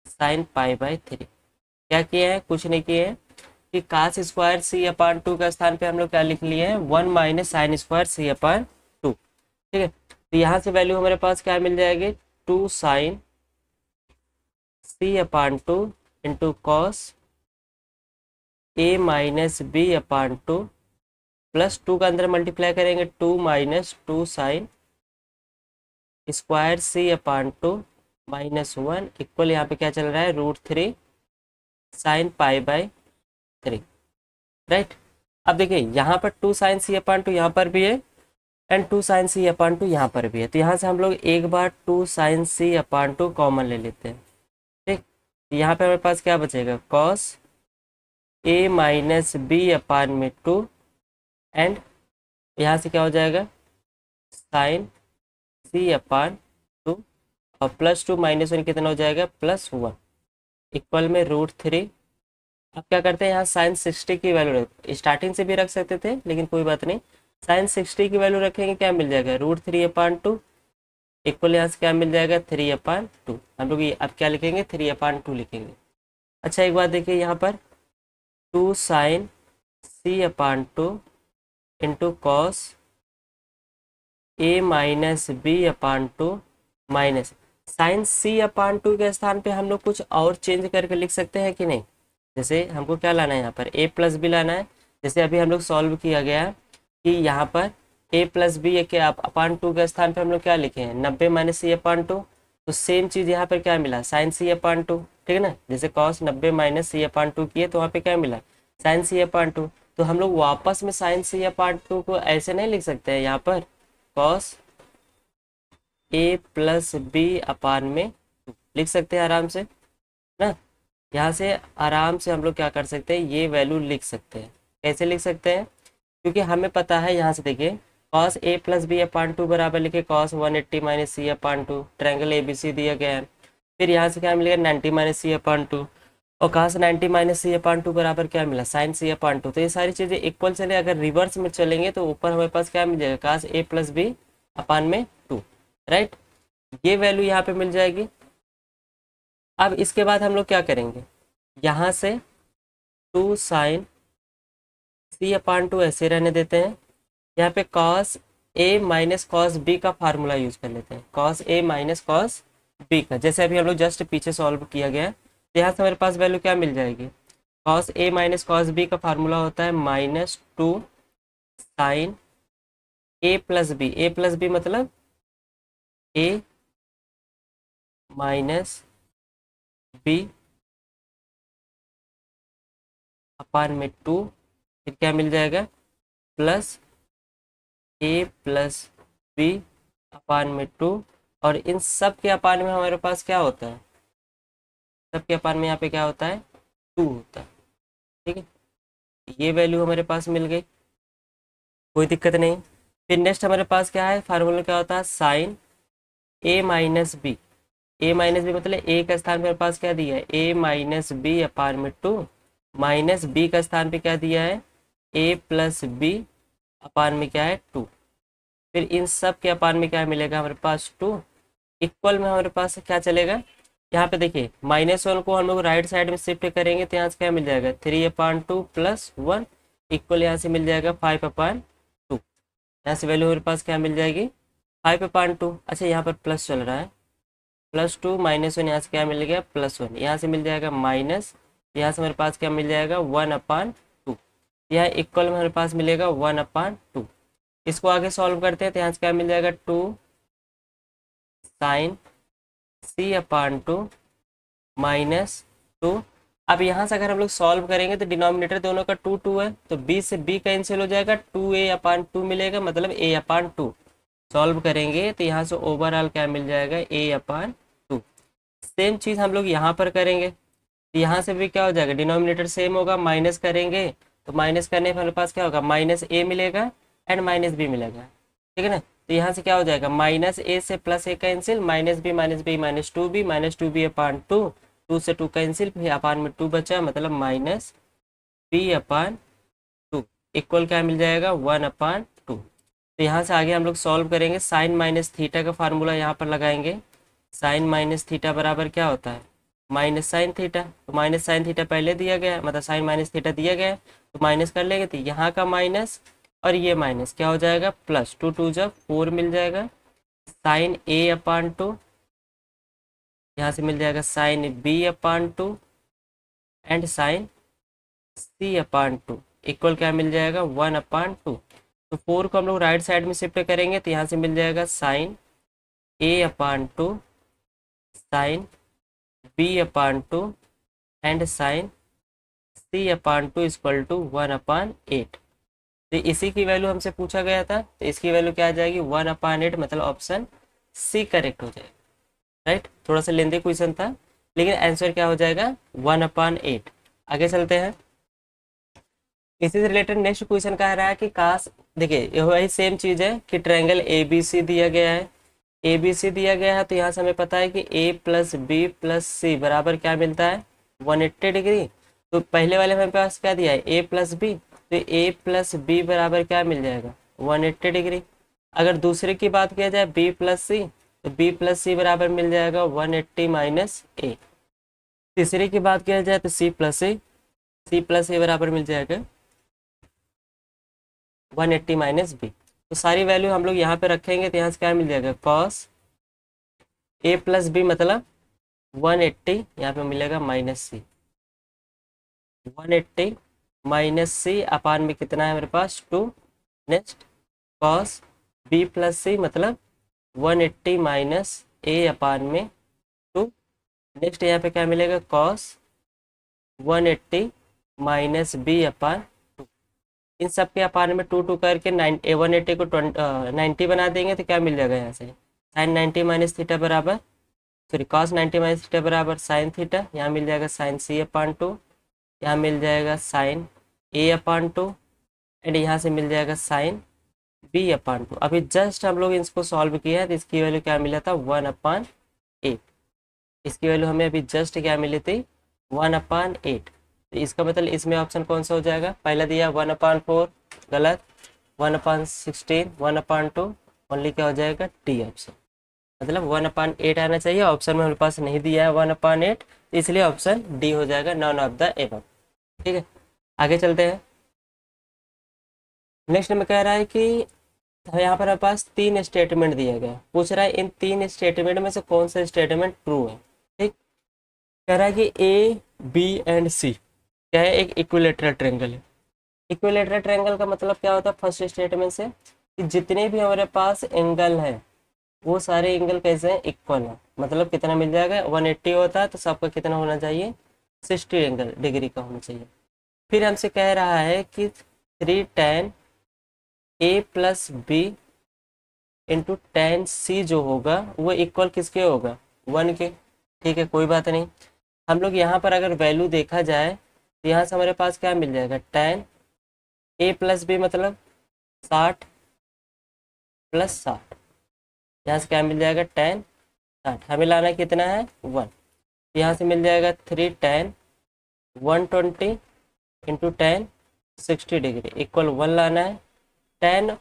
S1: साइन पाई बाई 3। क्या किए हैं, कुछ नहीं किए हैं कि कास स्क्वायर C/2 का स्थान पे हम लोग क्या लिख लिए हैं, 1 माइनस साइन स्क्वायर C/2। ठीक है, तो यहाँ से वैल्यू हमारे पास क्या मिल जाएगी, 2 sine C/2 into cos A minus B/2 plus 2 का अंदर मल्टीप्लाई करेंगे, 2 minus 2 sine square C/2 minus 1 equal यहाँ पे क्या चल रहा है, √3 साइन पाई बाई 3। राइट, अब देखिए यहाँ पर 2 साइन C/2 यहाँ पर भी है एंड 2 साइन C/2 यहाँ पर भी है, तो यहाँ से हम लोग एक बार 2 साइन C/2 कॉमन ले लेते हैं। ठीक, यहाँ पे हमारे पास क्या बचेगा, cos A minus B/2 and यहाँ से क्या हो जाएगा, साइन C/2 और प्लस 2 माइनस 1 कितना हो जाएगा, +1 इक्वल में √3। अब क्या करते हैं, यहाँ साइन 60 की वैल्यू स्टार्टिंग से भी रख सकते थे लेकिन कोई बात नहीं, साइन 60 की वैल्यू रखेंगे, क्या मिल जाएगा, √3/2 इक्वल यहाँ से क्या मिल जाएगा, 3/2। हम लोग अब क्या लिखेंगे, 3/2 लिखेंगे। अच्छा एक बात देखिए, यहाँ पर 2 sine C/2 into cos A minus B/2 minus sine C/2 के स्थान पे हम लोग कुछ और चेंज करके लिख सकते हैं कि नहीं। जैसे हमको क्या लाना है, यहाँ पर A प्लस बी लाना है। जैसे अभी हम लोग सॉल्व किया गया कि यहाँ पर A प्लस बी के /2 के स्थान पे हम लोग क्या लिखे हैं, 90 माइनस C/2। तो सेम चीज़ यहाँ पर क्या मिला, साइन C/2। ठीक है ना, जैसे कॉस 90 माइनस C/2 किए तो वहाँ पे क्या मिला, साइन C/2। तो हम लोग वापस में साइन C/2 को ऐसे नहीं लिख सकते हैं, यहाँ पर कॉस A प्लस B/2 लिख सकते हैं आराम से ना। यहाँ से आराम से हम लोग क्या कर सकते हैं, ये वैल्यू लिख सकते हैं। कैसे लिख सकते हैं, क्योंकि हमें पता है, यहाँ से देखिए कॉस A प्लस B/2 बराबर लिखे cos 180 minus C/2, triangle ABC दिया गया है। फिर यहाँ से क्या मिलेगा, 90 माइनस C/2 और कॉस 90 माइनस C/2 बराबर क्या मिला, साइन C/2। तो ये सारी चीज़ें इक्वल चले, अगर रिवर्स में चलेंगे तो ऊपर हमारे पास क्या मिल जाएगा, cos A plus B/2। Right, ये वैल्यू यहाँ पे मिल जाएगी। अब इसके बाद हम लोग क्या करेंगे, यहाँ से 2 साइन C/2 ऐसे रहने देते हैं। यहाँ पे cos A minus cos B का फार्मूला यूज कर लेते हैं, cos A minus cos B का, जैसे अभी हम लोग जस्ट पीछे सॉल्व किया गया। तो यहाँ से हमारे पास वैल्यू क्या मिल जाएगी, cos A minus cos B का फार्मूला होता है -2 साइन A प्लस B मतलब A माइनस B/2। फिर क्या मिल जाएगा, प्लस A प्लस B/2 और इन सब के अपान में हमारे पास क्या होता है, सब के अपान में यहाँ पे क्या होता है, 2 होता है। ठीक है, ये वैल्यू हमारे पास मिल गई, कोई दिक्कत नहीं। फिर नेक्स्ट हमारे पास क्या है, फार्मूला क्या होता है, साइन A माइनस B मतलब A का स्थान मेरे पास क्या दिया है, A minus B/2 minus B का स्थान पे क्या दिया है, A प्लस B/2। फिर इन सब के अपान में क्या मिलेगा हमारे पास 2, इक्वल में हमारे पास क्या चलेगा, यहाँ पे देखिए -1 को हम लोग राइट साइड में शिफ्ट करेंगे तो यहाँ से क्या मिल जाएगा 3/2 + 1 इक्वल यहाँ से मिल जाएगा 5/2। यहाँ से वैल्यू हमारे पास क्या मिल जाएगी 5/2। अच्छा यहाँ पर प्लस चल रहा है, +2 -1 यहाँ से क्या मिल गया +1, यहाँ से मिल जाएगा माइनस, यहाँ से हमारे पास क्या मिल जाएगा 1/2, यह इक्वल में हमारे पास मिलेगा 1/2। इसको आगे सॉल्व करते हैं तो यहाँ से क्या मिल जाएगा 2 sin c/2 -2। अब यहाँ से अगर हम लोग सॉल्व करेंगे तो डिनोमिनेटर दोनों का 2 है, तो b से b कैंसिल हो जाएगा, 2a/2 मिलेगा, मतलब a/2। सॉल्व करेंगे तो यहाँ से ओवरऑल क्या मिल जाएगा a/2। सेम चीज़ हम लोग यहाँ पर करेंगे तो यहाँ से भी क्या हो जाएगा, डिनोमिनेटर सेम होगा, माइनस करेंगे तो माइनस करने पर हमारे पास क्या होगा -a मिलेगा एंड -b मिलेगा, ठीक है ना। तो यहाँ से क्या हो जाएगा -a से +a cancel, -b -2b -2b/2, 2 से 2 कैंसिल, फिर अपान में 2 बचा, मतलब -b/2 इक्वल क्या मिल जाएगा 1/2। तो यहाँ से आगे हम लोग सॉल्व करेंगे, साइन माइनस थीटा का फार्मूला यहाँ पर लगाएंगे। साइन माइनस थीटा बराबर क्या होता है माइनस साइन थीटा, तो माइनस साइन थीटा पहले दिया गया है, मतलब साइन माइनस थीटा दिया गया है, तो माइनस कर लेंगे तो यहाँ का माइनस और ये माइनस क्या हो जाएगा प्लस, 2 2 जब 4 मिल जाएगा, साइन a/2, यहाँ से मिल जाएगा sign b/2 and sine c/2 equal क्या मिल जाएगा 1/2। तो 4 को हम लोग राइट साइड में शिफ्ट करेंगे तो यहाँ से मिल जाएगा sine a/2 sine b/2 and sine c/2 equal to 1/8। तो इसी की वैल्यू हमसे पूछा गया था, तो इसकी वैल्यू क्या आ जाएगी 1/8, मतलब ऑप्शन सी करेक्ट हो जाएगा, राइट। थोड़ा सा लेंदी क्वेश्चन था लेकिन आंसर क्या हो जाएगा 1/8। आगे चलते हैं, इसी से रिलेटेड नेक्स्ट क्वेश्चन कह रहा है कि काश, देखिए वही सेम चीज है कि ट्रायंगल ABC दिया गया है, ABC दिया गया है, तो यहाँ से हमें पता है कि A + B + C बराबर क्या मिलता है 180 डिग्री। तो पहले वाले हमारे पास क्या दिया है A + B, तो A + B बराबर क्या मिल जाएगा 180 डिग्री। अगर दूसरे की बात किया जाए B + C, तो B + C बराबर मिल जाएगा 180 - A। तीसरे की बात किया जाए तो C + A बराबर मिल जाएगा 180 - B। तो सारी वैल्यू हम लोग यहाँ पे रखेंगे तो यहाँ से क्या मिल जाएगा cos A + B मतलब 180, यहाँ पे मिलेगा -C, 180 - C अपान में कितना है मेरे पास 2। नेक्स्ट cos B + C मतलब 180 - A अपान में 2। नेक्स्ट यहाँ पे क्या मिलेगा cos 180 - B/2। इन सब के अपान में 2 2 करके 180 को 90 बना देंगे तो क्या मिल जाएगा यहाँ से sin 90 - थीटा बराबर, सॉरी cos 90 - थीटा बराबर sin थीटा, यहाँ मिल जाएगा sin C/2, यहाँ मिल जाएगा sin A/2 एंड यहाँ से मिल जाएगा sin B/2। अभी जस्ट हम लोग इसको सॉल्व किया है तो इसकी वैल्यू क्या मिला था 1/8। इसकी वैल्यू हमें अभी जस्ट क्या मिली थी 1/8। तो इसका मतलब इसमें ऑप्शन कौन सा हो जाएगा, पहला दिया 1/4 गलत, 1/16 1/2 ओनली क्या हो जाएगा डी ऑप्शन, मतलब 1/8 आना चाहिए, ऑप्शन में हमारे पास नहीं दिया है 1/8, इसलिए ऑप्शन डी हो जाएगा नॉन ऑफ द एबव। ठीक है, आगे चलते हैं। नेक्स्ट में कह रहा है कि यहाँ पर हमारे पास 3 स्टेटमेंट दिया गया, पूछ रहा है इन 3 स्टेटमेंट में से कौन सा स्टेटमेंट ट्रू है। ठीक, कह रहा है कि ए बी एंड सी क्या है, एक इक्विलेटरल ट्रायंगल है। इक्विलेटरल ट्रायंगल का मतलब क्या होता है, फर्स्ट स्टेटमेंट से कि जितने भी हमारे पास एंगल हैं वो सारे एंगल कैसे हैं इक्वल है, मतलब कितना मिल जाएगा 180 होता है तो सबका कितना होना चाहिए 60 एंगल डिग्री का होना चाहिए। फिर हमसे कह रहा है कि 3 tan A + B into tan C जो होगा वो इक्वल किसके होगा 1 के। ठीक है, कोई बात नहीं। हम लोग यहाँ पर अगर वैल्यू देखा जाए तो यहाँ से हमारे पास क्या मिल जाएगा tan A + B मतलब 60 + 60, यहाँ से क्या मिल जाएगा tan 60, हमें लाना कितना है 1, यहाँ से मिल जाएगा 3 tan 120 into tan 60 degree equal 1 लाना है। tan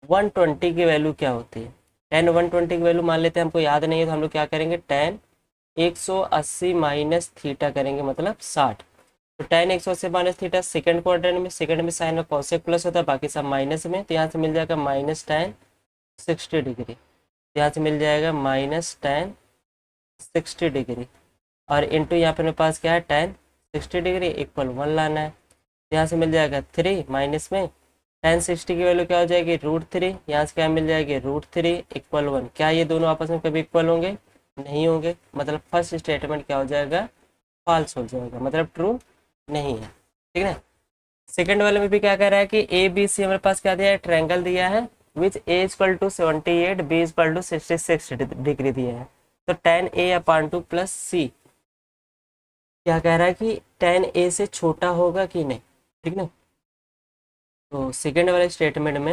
S1: 120 की वैल्यू क्या होती है। टेन 120 की वैल्यू मान लेते हैं, हमको याद नहीं है, तो हम लोग क्या करेंगे, टेन 180 माइनस थीटा करेंगे, मतलब 60। तो ten 180 minus theta second quadrant में, सेकंड में साइन में कॉसेक प्लस होता है, बाकी सब माइनस में, तो यहाँ से मिल जाएगा माइनस टेन 60 डिग्री। यहाँ से मिल जाएगा माइनस टेन 60 डिग्री, और इंटू यहाँ पे मेरे पास क्या है, टेन 60 डिग्री इक्वल 1 लाना है। यहाँ से मिल जाएगा 3 माइनस में टेन 60 की वैल्यू क्या हो जाएगी, √3। यहाँ से क्या मिल जाएगी, √3 इक्वल 1। क्या ये दोनों आपस में कभी इक्वल होंगे, नहीं होंगे, मतलब फर्स्ट स्टेटमेंट क्या हो जाएगा, फॉल्स हो जाएगा, मतलब ट्रू नहीं है। ठीक है। सेकंड वाले में भी क्या कह रहा है कि ए बी सी हमारे पास क्या दिया है, ट्रायंगल दिया है, which A equal to 78, B equal to 66 degree दिया है। तो tan A upon two plus C क्या कह रहा है कि टेन ए से छोटा होगा कि नहीं। ठीक ना। तो सेकेंड वाले स्टेटमेंट में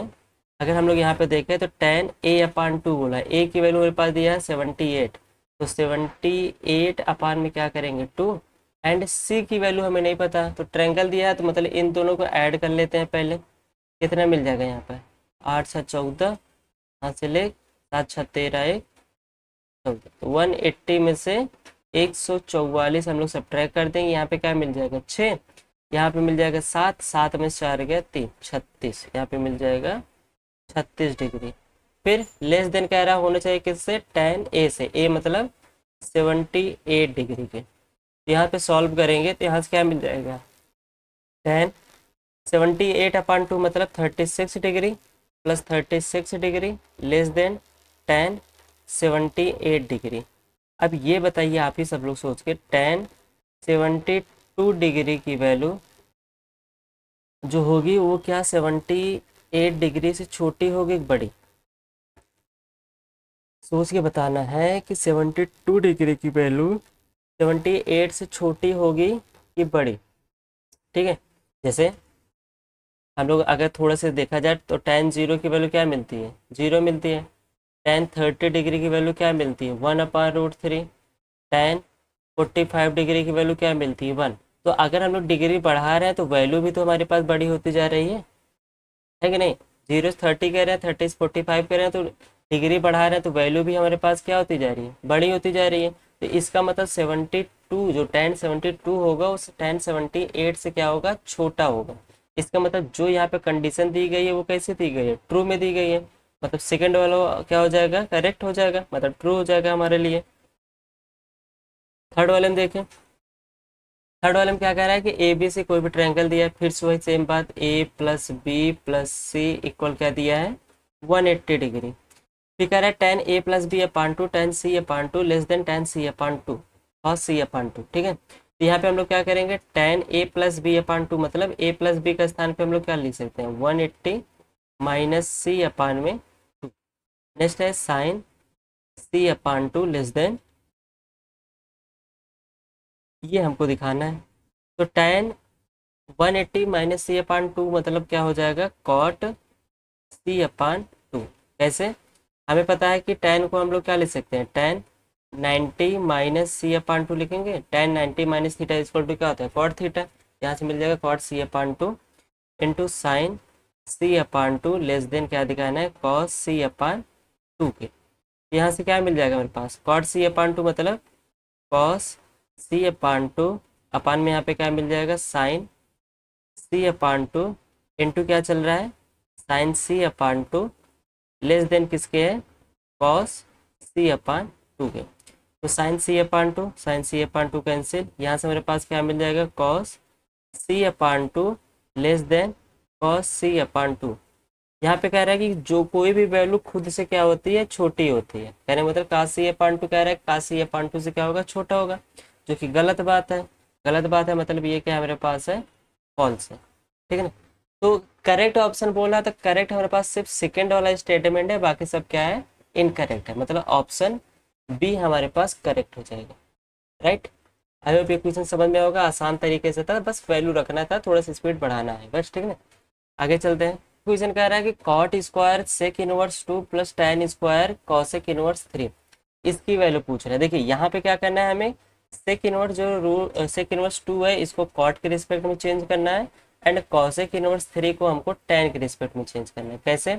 S1: अगर हम लोग यहाँ पे देखें तो टेन ए अपान टू बोला है, ए की वैल्यू मेरे पास दिया है 78, तो 78 अपान में क्या करेंगे 2, एंड सी की वैल्यू हमें नहीं पता, तो ट्रायंगल दिया है, तो मतलब इन दोनों को ऐड कर लेते हैं पहले। कितना मिल जाएगा यहाँ पर, 8 6 14, यहाँ से ले 7 6 13 1 14, तो 180 में से 144 हम लोग सब्ट्रैक्ट कर देंगे। यहाँ पे क्या मिल जाएगा 6, यहाँ पे मिल जाएगा 7, 7 में से 4 गया 3, 36, यहाँ पे मिल जाएगा 36 डिग्री। फिर लेस देन कह रहा होना चाहिए किससे, टेन ए से, ए मतलब 78 डिग्री के। यहाँ पे सॉल्व करेंगे तो यहाँ से क्या मिल जाएगा, टेन 78 अपान टू मतलब 36 degree plus 36 degree less than ten 78 degree. अब ये बताइए आप ही सब लोग सोच के, टेन 72 डिग्री की वैल्यू जो होगी वो क्या 78 डिग्री से छोटी होगी कि बड़ी, सोच के बताना है कि 72 डिग्री की वैल्यू 78 से छोटी होगी कि बड़ी। ठीक है। जैसे हम लोग अगर थोड़ा सा देखा जाए तो टेन 0 की वैल्यू क्या मिलती है, 0 मिलती है। टेन 30 डिग्री की वैल्यू क्या मिलती है, 1/√3। टेन 45 डिग्री की वैल्यू क्या मिलती है, 1। तो अगर हम लोग डिग्री बढ़ा रहे हैं तो वैल्यू भी तो हमारे पास बड़ी होती जा रही है कि नहीं। 0 से 30 कह रहे हैं, 30 से 45 कह रहे हैं, तो डिग्री बढ़ा रहे हैं तो वैल्यू भी हमारे पास क्या होती जा रही है, बड़ी होती जा रही है। तो इसका मतलब 72 जो टेन 72 होगा उस टेन 78 से क्या होगा, छोटा होगा। इसका मतलब जो यहाँ पे कंडीशन दी गई है वो कैसे दी गई है, ट्रू में दी गई है, मतलब सेकंड वाला क्या हो जाएगा, करेक्ट हो जाएगा, मतलब ट्रू हो जाएगा हमारे लिए। थर्ड वाले में देखें, थर्ड वाले में क्या कह रहा है कि ए बी सी कोई भी ट्रायंगल दिया है, फिर से वही सेम बात, A plus B plus C equal क्या दिया है 180 डिग्री। फिर कह रहा है tan A plus B upon two tan C upon two less than tan C upon two cos C upon two. ठीक है। तो यहाँ पे हम लोग क्या करेंगे, tan A plus B upon two मतलब ए प्लस बी का स्थान पे हम लोग क्या लिख सकते हैं 180 माइनस सी अपान में 2। नेक्स्ट है sine C upon two less then, ये हमको दिखाना है। तो ten 180 minus C upon two मतलब क्या हो जाएगा, कॉट सी अपान टू। कैसे, हमें पता है कि टेन को हम लोग क्या लिख सकते हैं, tan 90 minus C upon two लिखेंगे, tan 90 minus theta equal to क्या होता है, कॉट थीटा। यहाँ से मिल जाएगा cot C upon two into sine C upon two less than क्या दिखाना है, कॉस सी अपान टू के। यहाँ से क्या मिल जाएगा मेरे पास, कॉट सी अपान टू मतलब cos C upon two upon में यहाँ पे क्या मिल जाएगा, sine C upon two into क्या चल रहा है, sine C upon two less than किसके है, कॉस सी अपान टू के। तो sine C upon two sine C upon two cancel, यहाँ से मेरे पास क्या मिल जाएगा, cos C upon two less than cos C upon to. यहाँ पे कह रहा है कि जो कोई भी वैल्यू खुद से क्या होती है, छोटी होती है, कहने मतलब काश सी अपान टू कह रहा है, काश सी अपान टू से क्या होगा, छोटा होगा, जो कि गलत बात है। गलत बात है मतलब ये क्या हमारे पास है, फॉल्स है। ठीक है ना। तो करेक्ट ऑप्शन बोला तो करेक्ट हमारे पास सिर्फ सेकंड वाला स्टेटमेंट है, बाकी सब क्या है, इनकरेक्ट है, मतलब ऑप्शन बी हमारे पास करेक्ट हो जाएगा। राइट। आई होप ये क्वेश्चन समझ में होगा, आसान तरीके से था, बस वैल्यू रखना था, थोड़ा सा स्पीड बढ़ाना है बस। ठीक है ना। आगे चलते हैं। क्वेश्चन कह रहा है कि cot square sec inverse 2 plus tan square cosec inverse 3, इसकी वैल्यू पूछ रहा है। देखिए यहाँ पे क्या करना है हमें, सेक इनवर्स जो रूट सेक इनवर्स 2 है इसको कॉट के रिस्पेक्ट में चेंज करना है, एंड कॉसेक इनवर्स 3 को हमको tan के रिस्पेक्ट में चेंज करना है। कैसे,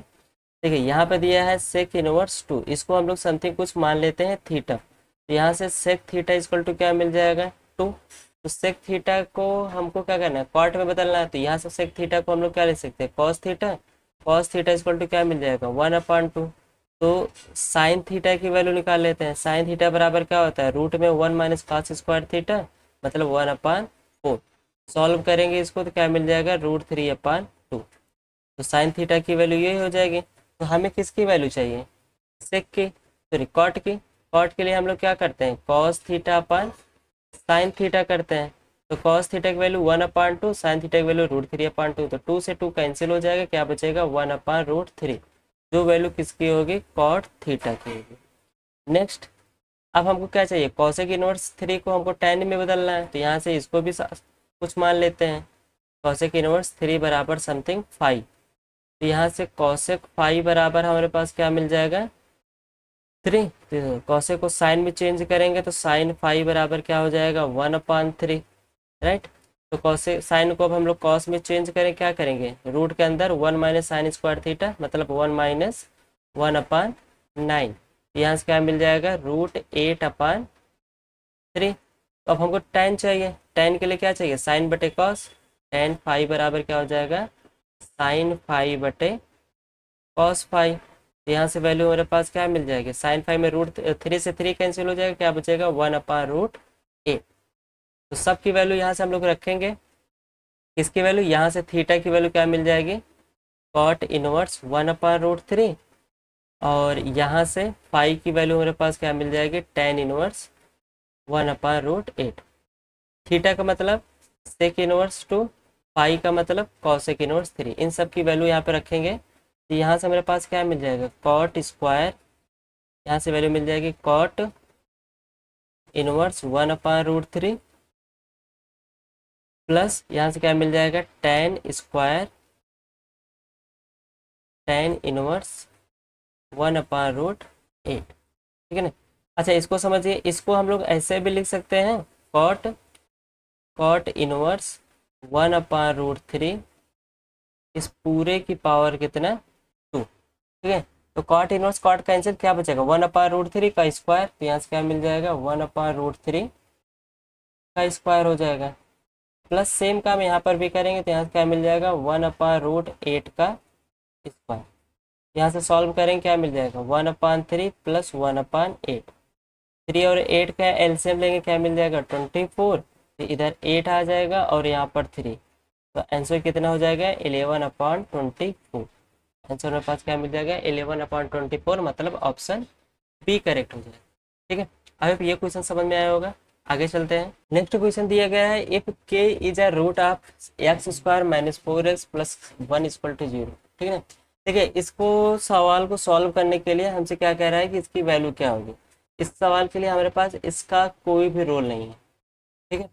S1: देखिए यहाँ पे दिया है सेक इनवर्स 2, इसको हम लोग समथिंग कुछ मान लेते हैं थीटा। तो यहाँ से सेक थीटा इक्वल टू क्या मिल जाएगा 2। तो सेक थीटा को हमको क्या करना है, कॉट में बदलना है। तो यहाँ से सेक थीटा को हम लोग क्या लिख सकते हैं, cos theta. Cos theta equal to क्या मिल जाएगा 1/2। तो साइन थीटा की वैल्यू निकाल लेते हैं। साइन थीटा बराबर क्या होता है, रूट में 1 माइनस कॉस स्क्वायर थीटा, मतलब 1/4। सॉल्व करेंगे इसको तो क्या मिल जाएगा √3/2। तो साइन थीटा की वैल्यू ये हो जाएगी। तो हमें किसकी वैल्यू चाहिए, सेक की, सॉरी कॉट की। कॉट के लिए हम लोग क्या करते हैं, कॉस थीटा अपन साइन थीटा करते हैं। तो कॉस थीटा की वैल्यू 1/2, साइन थीटा की वैल्यू √3/2। तो 2 से 2 कैंसिल हो जाएगा, क्या बचेगा 1/√3, जो वैल्यू किसकी होगी, कॉट थीटा की होगी। नेक्स्ट, अब हमको क्या चाहिए, कॉसेक इनवर्स 3 को हमको tan में बदलना है। तो यहाँ से इसको भी कुछ मान लेते हैं। कॉसेक इनवर्स 3 बराबर समथिंग 5। तो यहाँ से कॉसेक 5 बराबर हमारे पास क्या मिल जाएगा 3। तो कॉसेक को साइन में चेंज करेंगे तो साइन 5 बराबर क्या हो जाएगा 1/3, राइट। तो कॉसेक साइन को अब हम लोग कॉस में चेंज करें, क्या करेंगे, रूट के अंदर 1 माइनस साइन स्क्वायर थीटा, मतलब 1 माइनस 1/9। यहाँ से क्या मिल जाएगा √8/3। तो अब हमको tan चाहिए, tan के लिए क्या चाहिए, साइन बटे कॉस। tan 5 बराबर क्या हो जाएगा साइन 5 बटे कॉस 5। यहाँ से वैल्यू मेरे पास क्या मिल जाएगी, साइन 5 में √3 से 3 कैंसिल हो जाएगा, क्या बचेगा 1/8। तो सब की वैल्यू यहाँ से हम लोग रखेंगे। किसकी वैल्यू, यहाँ से थीटा की वैल्यू क्या मिल जाएगी, कॉट इनवर्स 1/√3। और यहाँ से पाई की वैल्यू मेरे पास क्या मिल जाएगी, tan इनवर्स 1/√8। थीटा का मतलब सेक इनवर्स 2, पाई का मतलब कॉसेक इनवर्स 3। इन सब की वैल्यू यहाँ पे रखेंगे। तो यहाँ से मेरे पास क्या मिल जाएगा, कॉट स्क्वायर, यहाँ से वैल्यू मिल जाएगी कॉट इनवर्स 1/√3 प्लस यहाँ से क्या मिल जाएगा tan स्क्वायर tan इनवर्स 1/√8, ठीक है ना। अच्छा इसको समझिए, इसको हम लोग ऐसे भी लिख सकते हैं, कॉट कॉट इनवर्स 1/√3 इस पूरे की पावर कितना 2, ठीक है। तो कॉट इनवर्स कॉट कैंसिल, क्या बचेगा 1/√3 का स्क्वायर। तो यहाँ से क्या मिल जाएगा 1/√3 का स्क्वायर हो जाएगा। प्लस सेम काम यहाँ पर भी करेंगे, तो यहाँ से क्या मिल जाएगा 1/√8 का स्क्वायर। यहाँ से सॉल्व करेंगे, क्या मिल जाएगा 1/3 प्लस 1/8। 3 और 8 का एलसीएम लेंगे, क्या मिल जाएगा 24। तो इधर 8 आ जाएगा और यहाँ पर 3। तो आंसर कितना हो जाएगा 11/24। आंसर मेरे पास क्या मिल जाएगा 11/24, मतलब ऑप्शन बी करेक्ट हो जाएगा, ठीक है। अब ये क्वेश्चन समझ में आया होगा, आगे चलते हैं। नेक्स्ट क्वेश्चन दिया गया है, if K is a root of x² minus 4x plus 1 equal to 0, ठीक है ना। देखिए इसको सवाल को सॉल्व करने के लिए हमसे क्या कह रहा है कि इसकी वैल्यू क्या होगी। इस सवाल के लिए हमारे पास इसका कोई भी रोल नहीं है, ठीक है।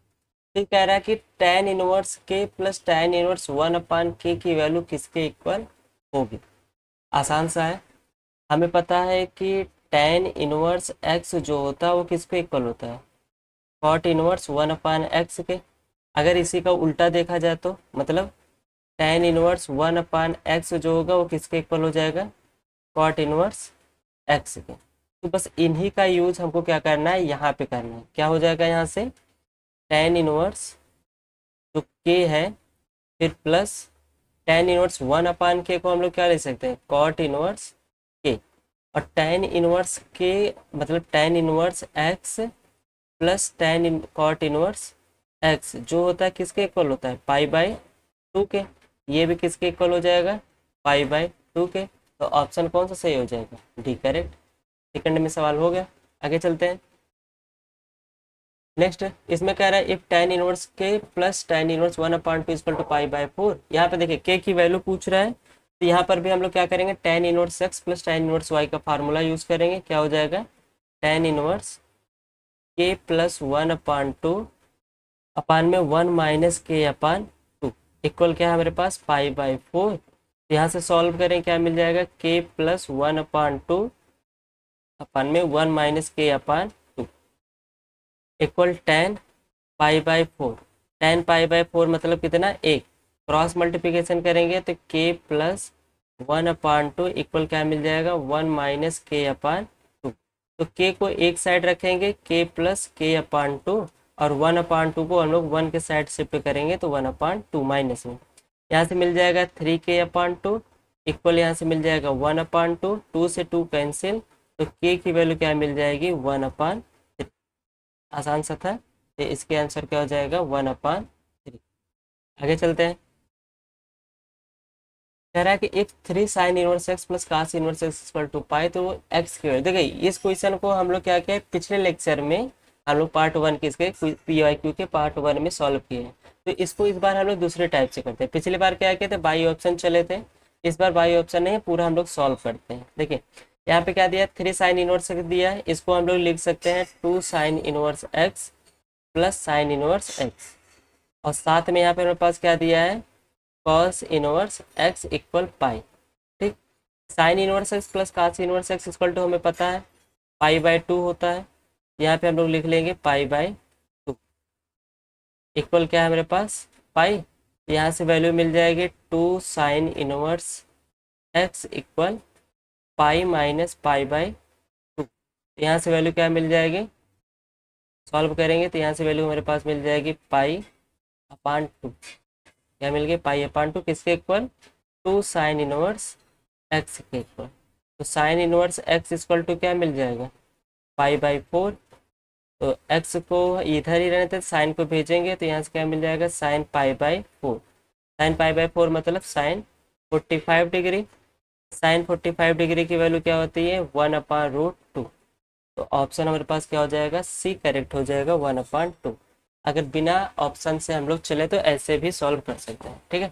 S1: फिर कह रहा है कि tan inverse K plus tan inverse 1/k की वैल्यू किसके इक्वल होगी। आसान सा है, हमें पता है कि tan इनवर्स x जो होता है वो किसके इक्वल होता है, कॉट इनवर्स 1/x के। अगर इसी का उल्टा देखा जाए तो मतलब tan इनवर्स 1/x जो होगा वो किसके इक्वल हो जाएगा, कॉट इनवर्स x के। तो बस इन्हीं का यूज हमको क्या करना है, यहाँ पे करना है। क्या हो जाएगा यहाँ से tan इनवर्स जो k है, फिर प्लस tan इनवर्स 1/k को हम लोग क्या ले सकते हैं, कॉट इनवर्स k। और tan इनवर्स k मतलब tan inverse x plus tan cot inverse x जो होता है किसके इक्वल होता है, π/2 के। ये भी किसके इक्वल हो जाएगा, π/2 के। तो ऑप्शन कौन सा सही हो जाएगा, डी करेक्ट। सेकंड में सवाल हो गया, आगे चलते हैं। नेक्स्ट इसमें कह रहा है if tan inverse K plus tan inverse 1/2 equal to π/4। यहाँ पे देखिए k की वैल्यू पूछ रहा है, तो यहाँ पर भी हम लोग क्या करेंगे tan inverse x plus tan inverse y का फार्मूला यूज करेंगे। क्या हो जाएगा tan इनवर्स k प्लस 1/2 अपान में 1 माइनस k/2 इक्वल क्या है हमारे पास π/4। यहाँ से सॉल्व करें, क्या मिल जाएगा k प्लस 1/2 अपान में 1 minus k/2 equal tan π/4। tan π/4 मतलब कितना 1। क्रॉस मल्टीप्लिकेशन करेंगे तो k प्लस 1/2 इक्वल क्या मिल जाएगा, 1 - k/2। तो k को एक साइड रखेंगे, k + k/2, और 1/2 को हम लोग 1 के साइड शिफ्ट करेंगे तो 1/2 माइनस में यहाँ से मिल जाएगा 3k/2 इक्वल यहाँ से मिल जाएगा 1/2, 2 से 2 कैंसिल, तो k की वैल्यू क्या मिल जाएगी, 1/3। आसान सा था, तो इसके आंसर क्या हो जाएगा, 1/3। आगे चलते हैं। कह रहा है कि इफ 3 sin−1x + cos−1x = पाई, तो वो x की वैल्यू देखिए। इस क्वेश्चन को हम लोग क्या किया, पिछले लेक्चर में हम लोग पार्ट 1 के इसके PYQ के पार्ट 1 में सॉल्व किए हैं। तो इसको इस बार हम लोग दूसरे टाइप से करते हैं। पिछली बार क्या किए थे, बाई ऑप्शन चले थे, इस बार बाई ऑप्शन नहीं है, पूरा हम लोग सॉल्व करते हैं। देखिए यहाँ पे क्या दिया, 3 sin−1x दिया है, इसको हम लोग लिख सकते हैं 2 sin−1x + sin−1x, और साथ में यहाँ पे हमारे पास क्या दिया है, cos−1x इक्वल पाई। ठीक, sin−1x + cos−1x इक्वल टू हमें पता है π/2 होता है, यहाँ पे हम लोग लिख लेंगे π/2 इक्वल क्या है मेरे पास, पाई। यहाँ से वैल्यू मिल जाएगी 2 sin−1x इक्वल पाई माइनस π/2। यहाँ से वैल्यू क्या मिल जाएगी, सॉल्व करेंगे तो यहाँ से वैल्यू हमारे पास मिल जाएगी π/2। क्या मिल गया, π/2 किसके इक्वल, 2 sin−1x के इक्वल। तो sin−1x इक्वल टू क्या मिल जाएगा, π/4। तो x को इधर ही रहने थे, साइन को भेजेंगे तो यहाँ से क्या मिल जाएगा, sin π/4। sin π/4 मतलब sin 45 डिग्री। sin 45 डिग्री की वैल्यू क्या होती है, 1/√2। तो ऑप्शन हमारे पास क्या हो जाएगा, सी करेक्ट हो जाएगा, 1/2। अगर बिना ऑप्शन से हम लोग चले तो ऐसे भी सॉल्व कर सकते हैं। ठीक है,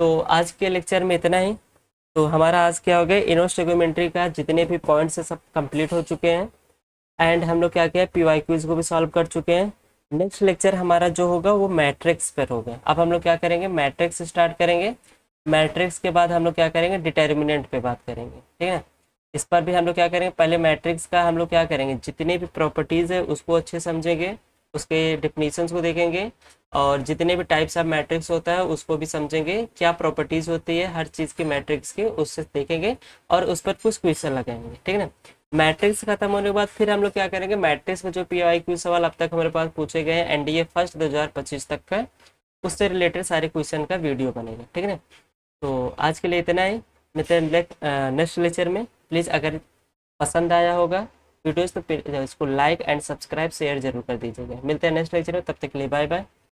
S1: तो आज के लेक्चर में इतना ही। तो हमारा आज क्या हो गया, इनवर्स ट्रिग्नोमेट्री का जितने भी पॉइंट्स है सब कंप्लीट हो चुके हैं, एंड हम लोग क्या किया, PYQs को भी सॉल्व कर चुके हैं। नेक्स्ट लेक्चर हमारा जो होगा वो मैट्रिक्स पर होगा। अब हम लोग क्या करेंगे, मैट्रिक्स स्टार्ट करेंगे। मैट्रिक्स के बाद हम लोग क्या करेंगे, डिटर्मिनेंट पे बात करेंगे। ठीक है, इस पर भी हम लोग क्या करेंगे, पहले मैट्रिक्स का हम लोग क्या करेंगे, जितनी भी प्रॉपर्टीज़ है उसको अच्छे समझेंगे, उसके डिफिनीशंस को देखेंगे, और जितने भी टाइप्स ऑफ मैट्रिक्स होता है उसको भी समझेंगे, क्या प्रॉपर्टीज़ होती है हर चीज़ की मैट्रिक्स की, उससे देखेंगे और उस पर कुछ क्वेश्चन लगाएंगे। ठीक है ना, मैट्रिक्स खत्म होने के बाद फिर हम लोग क्या करेंगे, मैट्रिक्स में जो PYQ सवाल अब तक हमारे पास पूछे गए हैं NDA फर्स्ट 2025 तक का, उससे रिलेटेड सारे क्वेश्चन का वीडियो बनेगा। ठीक है ना, तो आज के लिए इतना ही, मिलते हैं नेक्स्ट लेक्चर में। प्लीज़ अगर पसंद आया होगा वीडियोज़ तो इसको लाइक एंड सब्सक्राइब शेयर जरूर कर दीजिएगा। मिलते हैं नेक्स्ट लेक्चर में, तब तक के लिए बाय बाय।